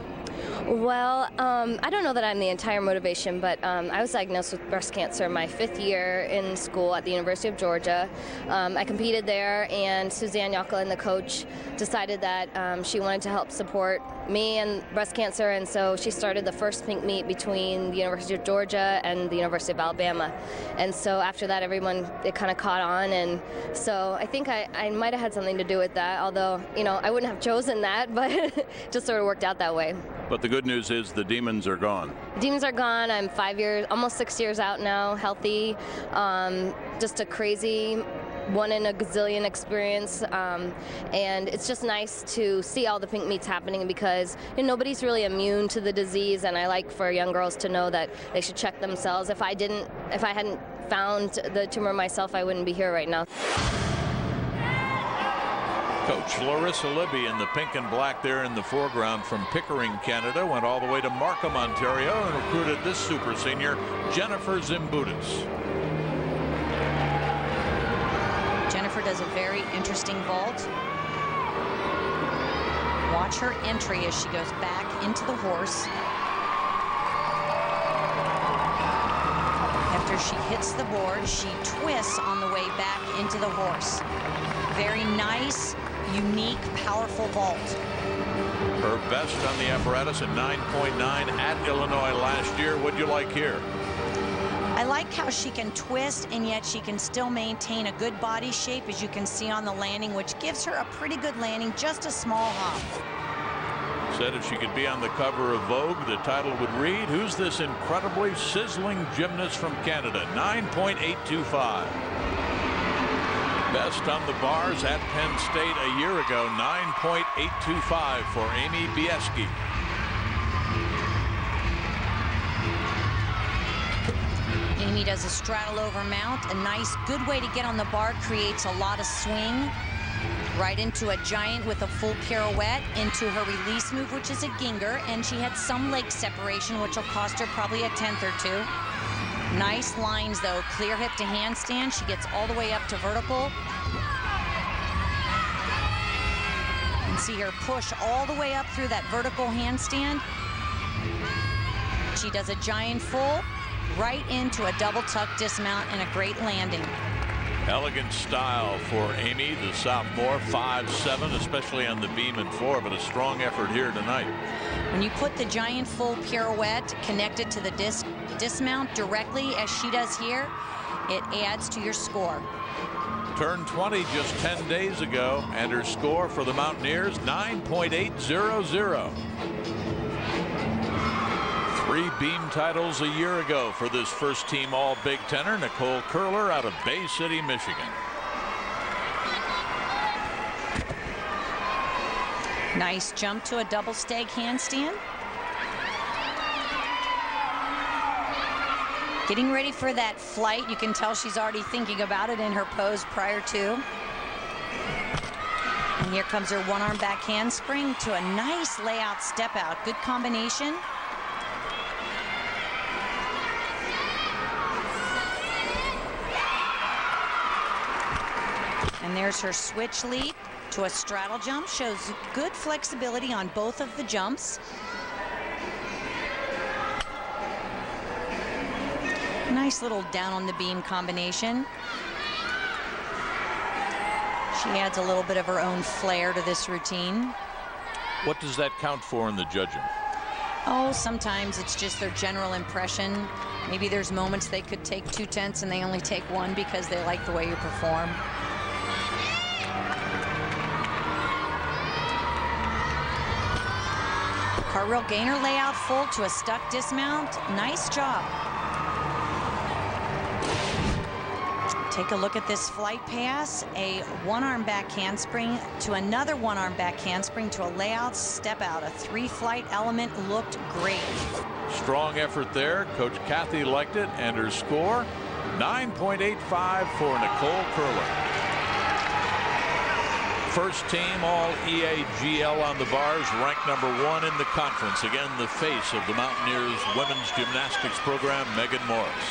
Well, I don't know that I'm the entire motivation, but I was diagnosed with breast cancer my 5th year in school at the University of Georgia. I competed there, and Suzanne Yockelin, the coach, decided that she wanted to help support me and breast cancer, and so she started the first pink meet between the University of Georgia and the University of Alabama. And so after that, it kind of caught on, and so I think I might have had something to do with that, although, you know, I wouldn't have chosen that, but it just sort of worked out that way. But the good news is the demons are gone. Demons are gone. I'm 5 years, almost 6 years out now, healthy. Just a crazy one in a gazillion experience, and it's just nice to see all the pink meets happening because, you know, nobody's really immune to the disease, and I like for young girls to know that they should check themselves. If I hadn't found the tumor myself, I wouldn't be here right now. Coach Larissa Libby in the pink and black there in the foreground from Pickering, Canada, went all the way to Markham, Ontario, and recruited this super senior, Jennifer Zimbutis. Jennifer does a very interesting vault. Watch her entry as she goes back into the horse. After she hits the board, she twists on the way back into the horse. Very nice, unique, powerful vault. Her best on the apparatus at 9.9 at Illinois last year. What'd you like here? I like how she can twist and yet she can still maintain a good body shape, as you can see on the landing, which gives her a pretty good landing, just a small hop. Said if she could be on the cover of Vogue, the title would read, "Who's this incredibly sizzling gymnast from Canada?" 9.825. Best on the bars at Penn State a year ago, 9.825 for Amy Bieski. Amy does a straddle over mount, a nice, good way to get on the bar, creates a lot of swing. Right into a giant with a full pirouette, into her release move, which is a ginger, and she had some leg separation, which will cost her probably a 10th or two. Nice lines, though. Clear hip to handstand. She gets all the way up to vertical. You can see her push all the way up through that vertical handstand. She does a giant full, right into a double tuck dismount and a great landing. Elegant style for Amy, the sophomore, 5'7", especially on the beam and floor, but a strong effort here tonight. When you put the giant full pirouette connected to the dismount directly, as she does here, it adds to your score. Turned 20 just 10 days ago, and her score for the Mountaineers, 9.800. 3 beam titles a year ago for this first team all Big Tenor, Nicole Curler out of Bay City, Michigan. Nice jump to a double stag handstand. Getting ready for that flight. You can tell she's already thinking about it in her pose prior to. And here comes her one arm back handspring to a nice layout step out. Good combination. And there's her switch leap to a straddle jump. Shows good flexibility on both of the jumps. Nice little down on the beam combination. She adds a little bit of her own flair to this routine. What does that count for in the judging? Oh, sometimes it's just their general impression. Maybe there's moments they could take 2 tenths and they only take 1 because they like the way you perform. Cartwheel gainer layout full to a stuck dismount. Nice job. Take a look at this flight pass. A one-arm back handspring to another one-arm back handspring to a layout step out. A 3-flight element looked great. Strong effort there. Coach Kathy liked it, and her score 9.85 for Nicole Curler. First team all EAGL on the bars, ranked #1 in the conference. Again, the face of the Mountaineers women's gymnastics program, Megan Morris.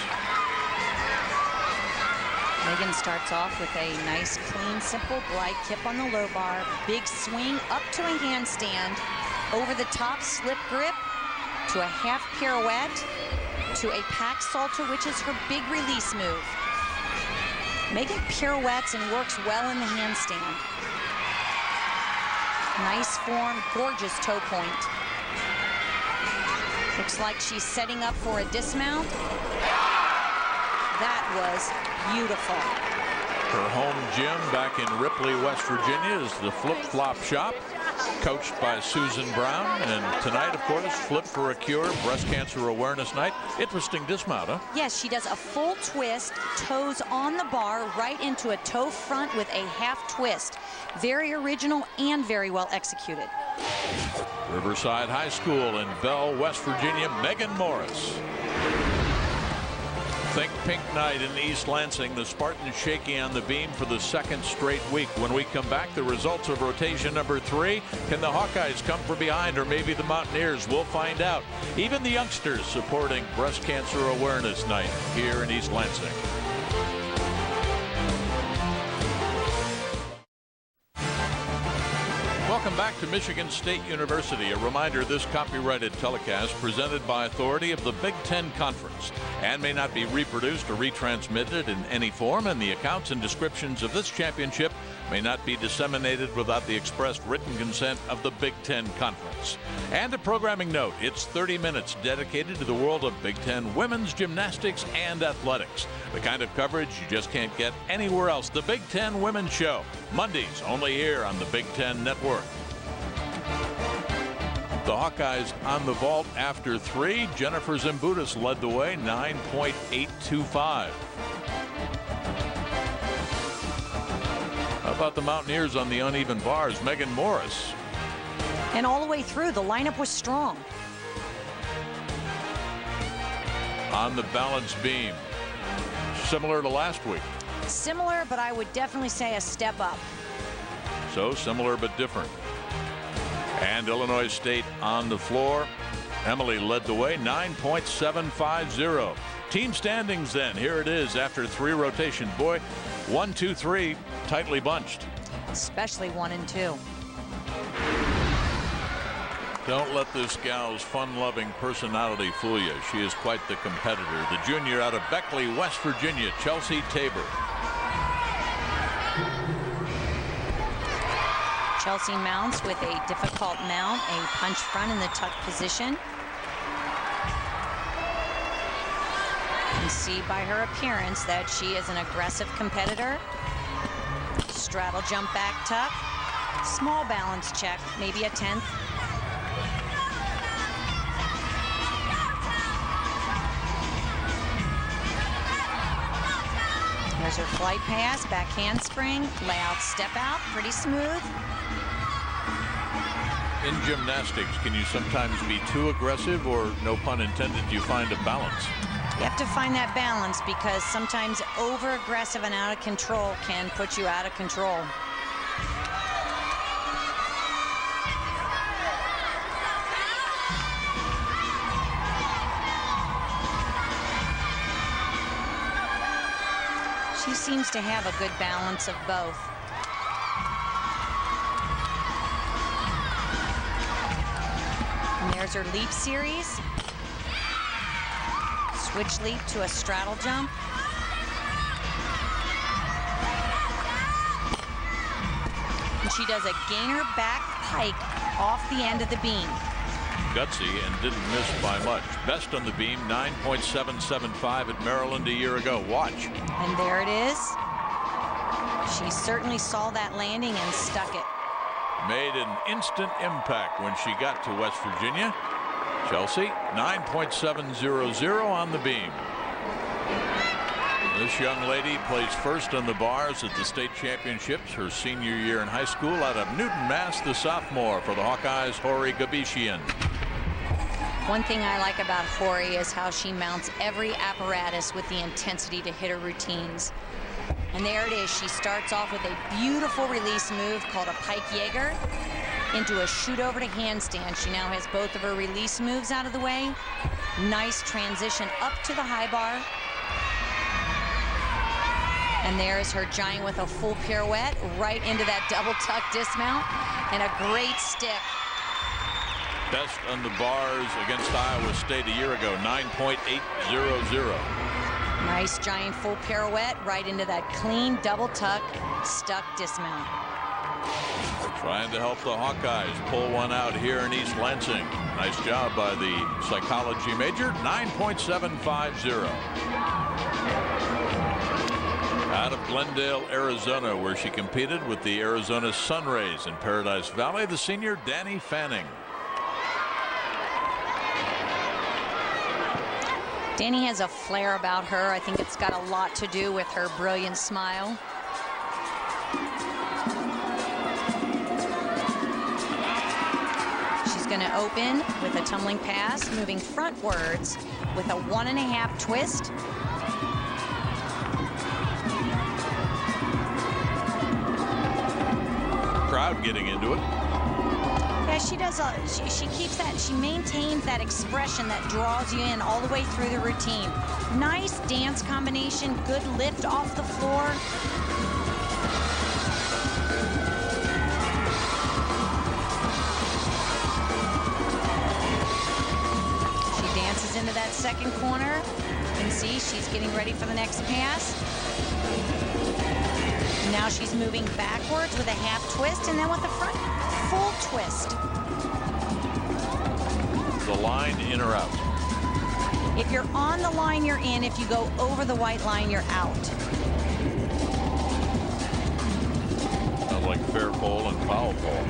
Megan starts off with a nice, clean, simple glide kip on the low bar. Big swing up to a handstand. Over the top slip grip to a half pirouette to a pack salto, which is her big release move. Megan pirouettes and works well in the handstand. Nice form, gorgeous toe point. Looks like she's setting up for a dismount. That was beautiful. Her home gym back in Ripley, West Virginia is the Flip Flop Shop, coached by Susan Brown. And tonight, of course, Flip for a Cure, Breast Cancer Awareness Night. Interesting dismount, huh? Yes, she does a full twist, toes on the bar, right into a toe front with a half twist. Very original and very well executed. Riverside High School in Bell, West Virginia, Megan Morris. Think Pink Night in East Lansing. The Spartans shaky on the beam for the 2nd straight week. When we come back, the results of rotation #3. Can the Hawkeyes come from behind, or maybe the Mountaineers? We'll find out. Even the youngsters supporting Breast Cancer Awareness Night here in East Lansing. Welcome back to Michigan State University. A reminder, this copyrighted telecast presented by authority of the Big Ten Conference and may not be reproduced or retransmitted in any form, and the accounts and descriptions of this championship may not be disseminated without the expressed written consent of the Big Ten Conference. And a programming note, it's 30 minutes dedicated to the world of Big Ten women's gymnastics and athletics. The kind of coverage you just can't get anywhere else. The Big Ten Women's Show, Mondays only here on the Big Ten Network. The Hawkeyes on the vault after 3. Jennifer Zimbutis led the way, 9.825. How about the Mountaineers on the uneven bars? Megan Morris. And all the way through, the lineup was strong. On the balance beam. Similar to last week. Similar, but I would definitely say a step up. So similar but different. And Illinois State on the floor. Emily led the way, 9.750. Team standings then. Here it is after 3 rotations. Boy, 1, 2, 3, tightly bunched. Especially 1 and 2. Don't let this gal's fun-loving personality fool you. She is quite the competitor. The junior out of Beckley, West Virginia, Chelsea Tabor. Chelsea mounts with a difficult mount, a punch front in the tuck position. You can see by her appearance that she is an aggressive competitor. Straddle jump back tuck. Small balance check, maybe a 10th. There's her flight pass, back handspring, layout step out, pretty smooth. In gymnastics, can you sometimes be too aggressive, or, no pun intended, do you find a balance? You have to find that balance, because sometimes over-aggressive and out of control can put you out of control. She seems to have a good balance of both. And there's her leap series. Switch leap to a straddle jump. And she does a gainer back pike off the end of the beam. gutsy and didn't miss by much. Best on the beam, 9.775 at Maryland a year ago. Watch. And there it is. She certainly saw that landing and stuck it. Made an instant impact when she got to West Virginia. Chelsea, 9.700 on the beam. This young lady placed first on the bars at the state championships her senior year in high school out of Newton, Mass. The sophomore for the Hawkeyes, Hori Gabishian. One thing I like about Hori is how she mounts every apparatus with the intensity to hit her routines. And there it is. She starts off with a beautiful release move called a pike Jaeger into a shoot over to handstand. She now has both of her release moves out of the way. Nice transition up to the high bar. And there's her giant with a full pirouette right into that double tuck dismount and a great stick. Best on the bars against Iowa State a year ago, 9.800. Nice giant full pirouette right into that clean double tuck stuck dismount. Trying to help the Hawkeyes pull one out here in East Lansing. Nice job by the psychology major, 9.750. Out of Glendale, Arizona, where she competed with the Arizona Sunrays in Paradise Valley, the senior Danny Fanning. Danny has a flair about her. I think it's got a lot to do with her brilliant smile. She's going to open with a tumbling pass, moving frontwards with a 1.5 twist. Crowd getting into it. Yeah, she does. She keeps that. She maintains that expression that draws you in all the way through the routine. Nice dance combination. Good lift off the floor. She dances into that second corner. You can see she's getting ready for the next pass. Now she's moving backwards with a half twist and then with a front full twist. The line in or out? If you're on the line, you're in. If you go over the white line, you're out. Sounds like fair pole and foul pole.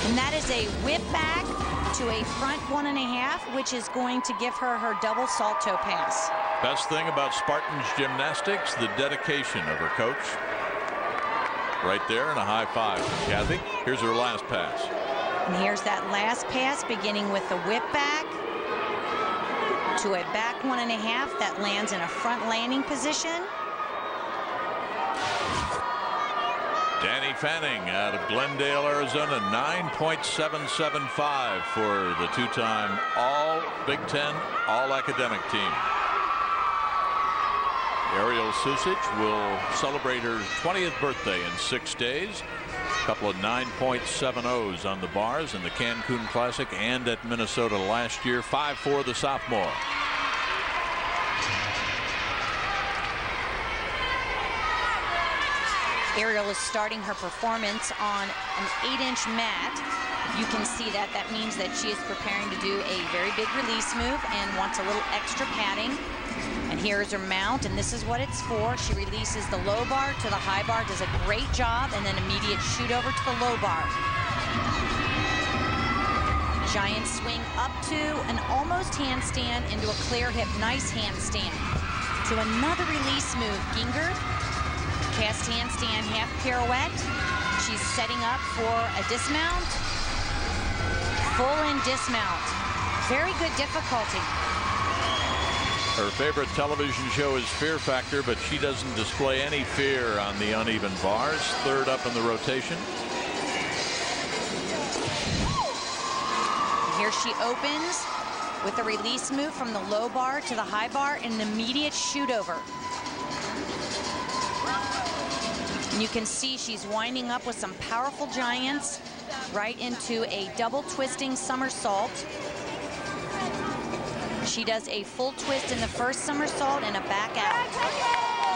And that is a whip back to a front 1.5, which is going to give her her double salto pass. Best thing about Spartans Gymnastics, the dedication of her coach. Right there, and a high five from Kathy. Here's her last pass. And here's that last pass, beginning with the whip back to a back 1.5 that lands in a front landing position. Danny Fanning out of Glendale, Arizona, 9.775 for the two-time All Big Ten, All Academic team. Ariel Susic will celebrate her 20th birthday in 6 days. A couple of 9.70s on the bars in the Cancun Classic and at Minnesota last year. 5-4 the sophomore. Ariel is starting her performance on an 8-inch mat. If you can see that, that means that she is preparing to do a very big release move and wants a little extra padding. And here's her mount, and this is what it's for. She releases the low bar to the high bar, does a great job, and then immediate shoot over to the low bar. Giant swing up to an almost handstand into a clear hip. Nice handstand. To another release move, Ginger. Cast handstand, half pirouette. She's setting up for a dismount. Full in dismount. Very good difficulty. Her favorite television show is Fear Factor, but she doesn't display any fear on the uneven bars. Third up in the rotation. Here she opens with a release move from the low bar to the high bar and an immediate shoot over. And you can see she's winding up with some powerful giants right into a double twisting somersault. She does a full twist in the first somersault and a back out.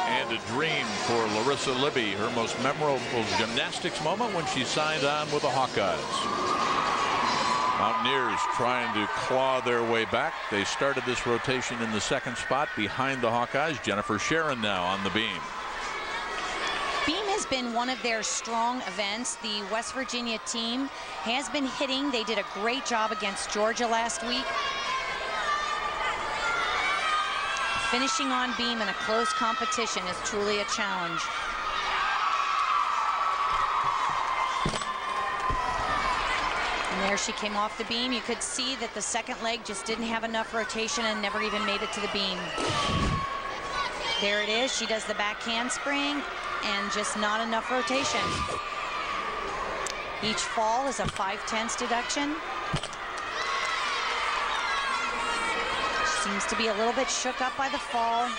And a dream for Larissa Libby, her most memorable gymnastics moment when she signed on with the Hawkeyes. Mountaineers trying to claw their way back. They started this rotation in the second spot behind the Hawkeyes. Jennifer Sharon now on the beam. Beam has been one of their strong events. The West Virginia team has been hitting. They did a great job against Georgia last week. Finishing on beam in a close competition is truly a challenge. And there she came off the beam. You could see that the second leg just didn't have enough rotation and never even made it to the beam. There it is. She does the back handspring and just not enough rotation. Each fall is a 5/10 deduction. Seems to be a little bit shook up by the fall.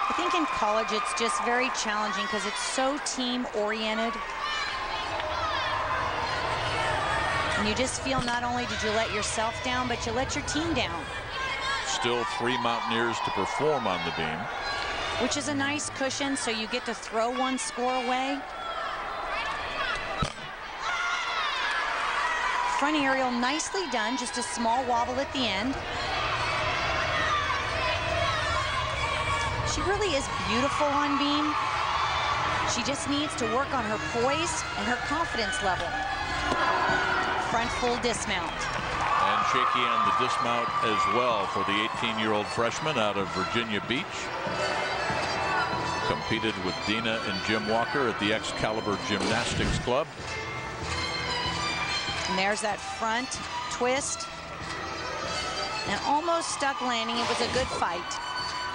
I think in college it's just very challenging because it's so team-oriented. And you just feel not only did you let yourself down, but you let your team down. Still 3 Mountaineers to perform on the beam. Which is a nice cushion, so you get to throw one score away. Front aerial nicely done, just a small wobble at the end. She really is beautiful on beam. She just needs to work on her poise and her confidence level. Front full dismount. And shaky on the dismount as well for the 18-year-old freshman out of Virginia Beach. Competed with Dina and Jim Walker at the Excalibur Gymnastics Club. And there's that front twist. And almost stuck landing. It was a good fight.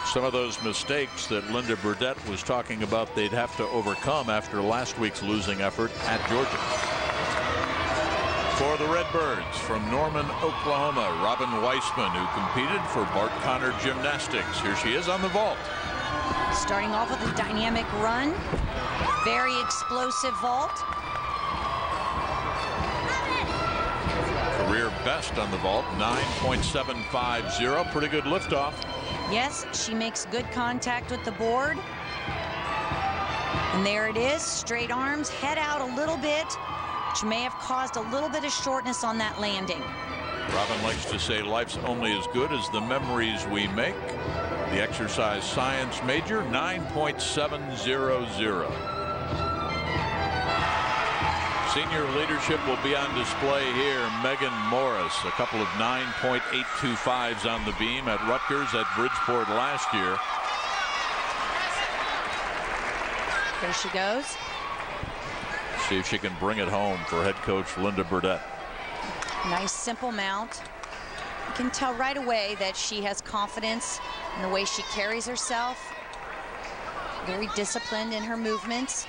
Some of those mistakes that Linda Burdett was talking about they'd have to overcome after last week's losing effort at Georgia. For the Redbirds from Norman, Oklahoma, Robin Weissman, who competed for Bart Connor Gymnastics. Here she is on the vault. Starting off with a dynamic run. Very explosive vault. Career best on the vault, 9.750. Pretty good liftoff. Yes, she makes good contact with the board. And there it is, straight arms, head out a little bit, which may have caused a little bit of shortness on that landing. Robin likes to say life's only as good as the memories we make. The exercise science major, 9.700. Senior leadership will be on display here. Megan Morris, a couple of 9.825s on the beam at Rutgers at Bridgeport last year. There she goes. See if she can bring it home for head coach Linda Burdett. Nice simple mount. You can tell right away that she has confidence in the way she carries herself. Very disciplined in her movements.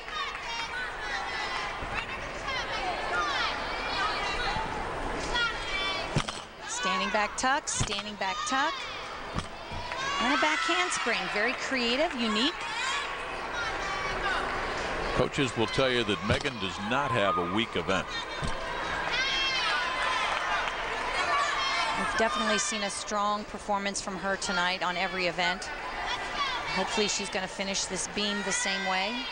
Standing back tuck, standing back tuck. And a back handspring. Very creative, unique. Coaches will tell you that Megan does not have a weak event. We've definitely seen a strong performance from her tonight on every event. Hopefully she's going to finish this beam the same way.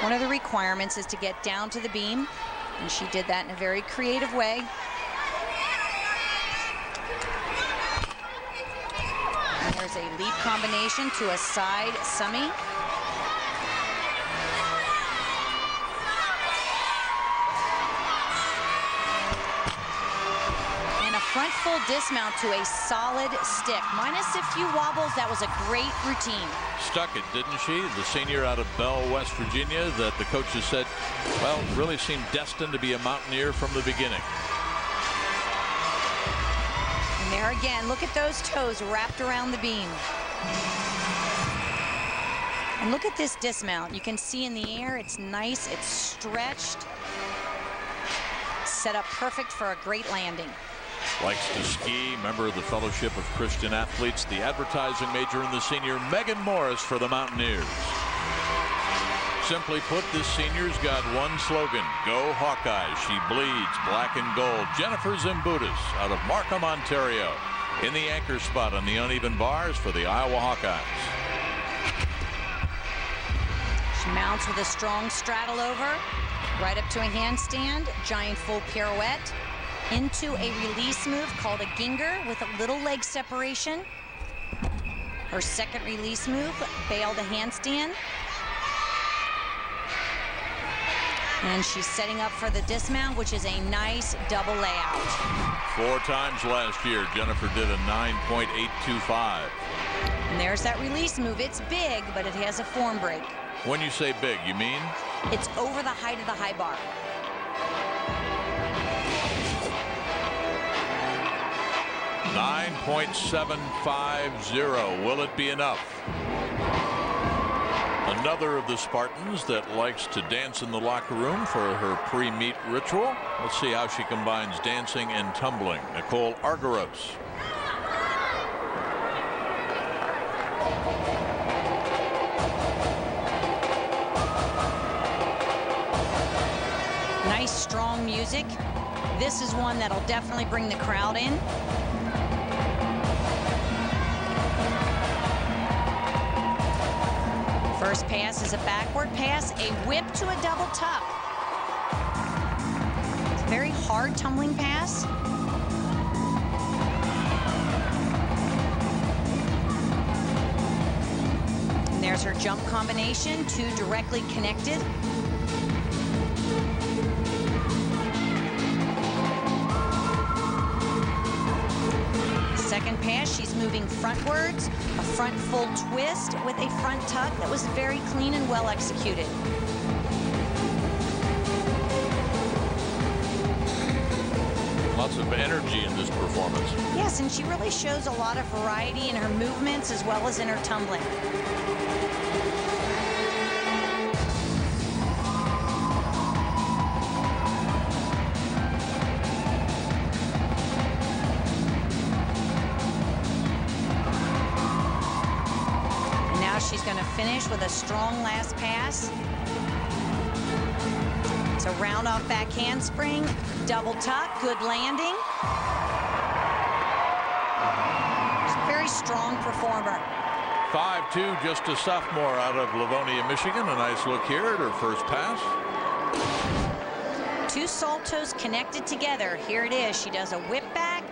One of the requirements is to get down to the beam, and she did that in a very creative way. And there's a leap combination to a side summy. Front full dismount to a solid stick. Minus a few wobbles. That was a great routine. Stuck it, didn't she? The senior out of Bell, West Virginia, that the coaches said, well, really seemed destined to be a Mountaineer from the beginning. And there again, look at those toes wrapped around the beam. And look at this dismount. You can see in the air, it's nice, it's stretched. Set up perfect for a great landing. Likes to ski, member of the Fellowship of Christian Athletes, the advertising major in the senior, Megan Morris for the Mountaineers. Simply put, this senior's got one slogan: Go Hawkeyes. She bleeds black and gold. Jennifer Zimbutis out of Markham, Ontario, in the anchor spot on the uneven bars for the Iowa Hawkeyes. She mounts with a strong straddle over, right up to a handstand, giant full pirouette, into a release move called a ginger with a little leg separation. Her second release move, bail to handstand. And she's setting up for the dismount, which is a nice double layout. 4 times last year, Jennifer did a 9.825. And there's that release move. It's big, but it has a form break. When you say big, you mean? It's over the height of the high bar. .750. Will it be enough? Another of the Spartans that likes to dance in the locker room for her pre-meet ritual. Let's see how she combines dancing and tumbling. Nicole Argyros. Nice, strong music. This is one that'll definitely bring the crowd in. First pass is a backward pass, a whip to a double tuck. It's a very hard tumbling pass. And there's her jump combination, 2 directly connected. Second pass, she's moving frontwards, a front full twist with a front tuck that was very clean and well executed. Lots of energy in this performance. Yes, and she really shows a lot of variety in her movements as well as in her tumbling. She's going to finish with a strong last pass. It's a round off back handspring, double tuck, good landing. She's a very strong performer. 5'2", just a sophomore out of Livonia, Michigan. A nice look here at her first pass. 2 saltos connected together. Here it is. She does a whip back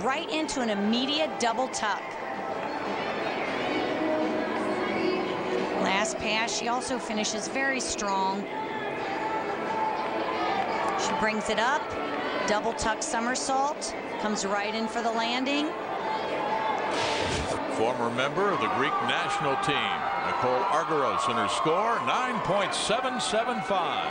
right into an immediate double tuck. Last pass, she also finishes very strong. She brings it up, double tuck somersault, comes right in for the landing. Former member of the Greek national team, Nicole Argyros, and her score, 9.775.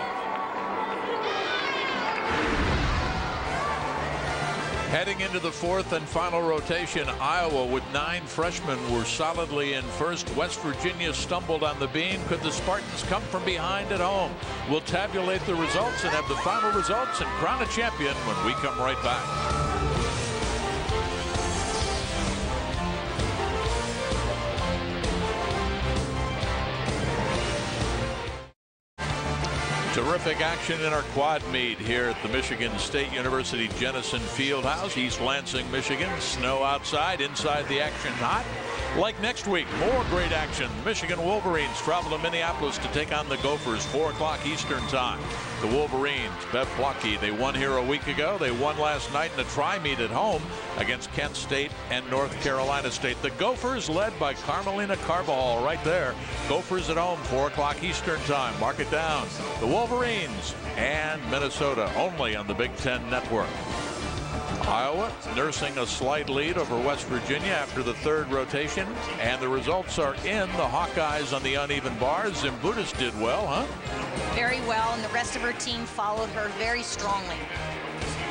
Heading into the 4th and final rotation, Iowa with 9 freshmen were solidly in first. West Virginia stumbled on the beam. Could the Spartans come from behind at home? We'll tabulate the results and have the final results and crown a champion when we come right back. Terrific action in our quad meet here at the Michigan State University Jenison Fieldhouse, East Lansing, Michigan. Snow outside, inside the action hot. Like next week, more great action. Michigan Wolverines travel to Minneapolis to take on the Gophers, 4 o'clock Eastern time. The Wolverines, Bev Plotke, they won here a week ago. They won last night in a tri-meet at home against Kent State and North Carolina State. The Gophers led by Carmelina Carbajal right there. Gophers at home, 4 o'clock Eastern time. Mark it down. The Wolverines and Minnesota only on the Big Ten Network. Iowa nursing a slight lead over West Virginia after the 3rd rotation, and the results are in. The Hawkeyes on the uneven bars. Zimbutis did well, huh? Very well, and the rest of her team followed her very strongly.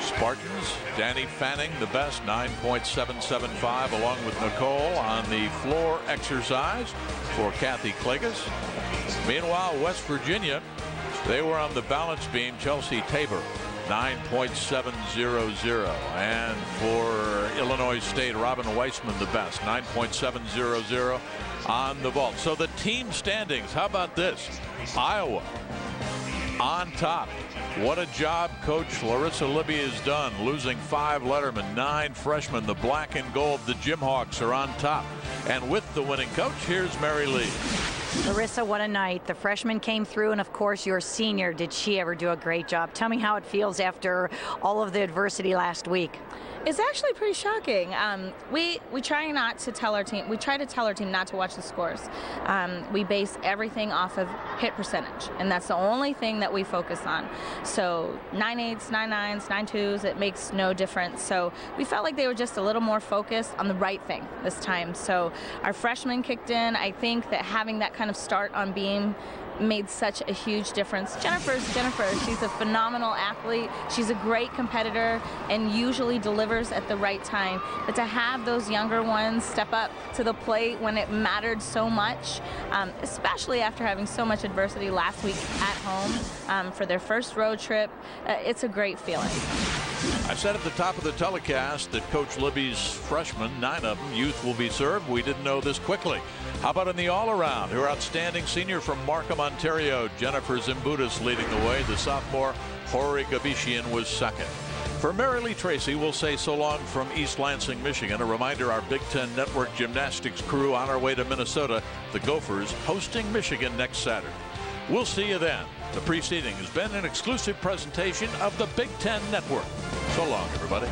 Spartans, Danny Fanning the best, 9.775, along with Nicole on the floor exercise for Kathy Klages. Meanwhile, West Virginia, they were on the balance beam. Chelsea Tabor, 9.700. And for Illinois, Illinois State. Robin Weissman the best, 9.700 on the vault. So the team standings, how about this? Iowa on top. What a job Coach Larissa Libby has done, losing 5 lettermen, 9 freshmen. The black and gold, the Jimhawks, are on top. And with the winning coach, here's Mary Lee. Larissa, what a night. The freshman came through, and of course your senior, did she ever do a great job? Tell me how it feels after all of the adversity last week. It's actually pretty shocking. We try not to tell our team. We try to tell our team not to watch the scores. We base everything off of hit percentage, and that's the only thing that we focus on. So 9-8s, 9-9s, 9-2s, it makes no difference. So we felt like they were just a little more focused on the right thing this time. So our freshmen kicked in. I think that having that kind of start on beam made such a huge difference. Jennifer's Jennifer. She's a phenomenal athlete. She's a great competitor and usually delivers at the right time. But to have those younger ones step up to the plate when it mattered so much, especially after having so much adversity last week at home for their first road trip, it's a great feeling. I said at the top of the telecast that Coach Libby's freshmen, 9 of them, youth will be served. We didn't know this quickly. How about in the all-around? Her outstanding senior from Markham, Ontario, Jennifer Zimbutis, leading the way. The sophomore, Hori Gabishian, was second. For Mary Lee Tracy, we'll say so long from East Lansing, Michigan. A reminder, our Big Ten Network gymnastics crew on our way to Minnesota. The Gophers hosting Michigan next Saturday. We'll see you then. The preceding has been an exclusive presentation of the Big Ten Network. So long, everybody.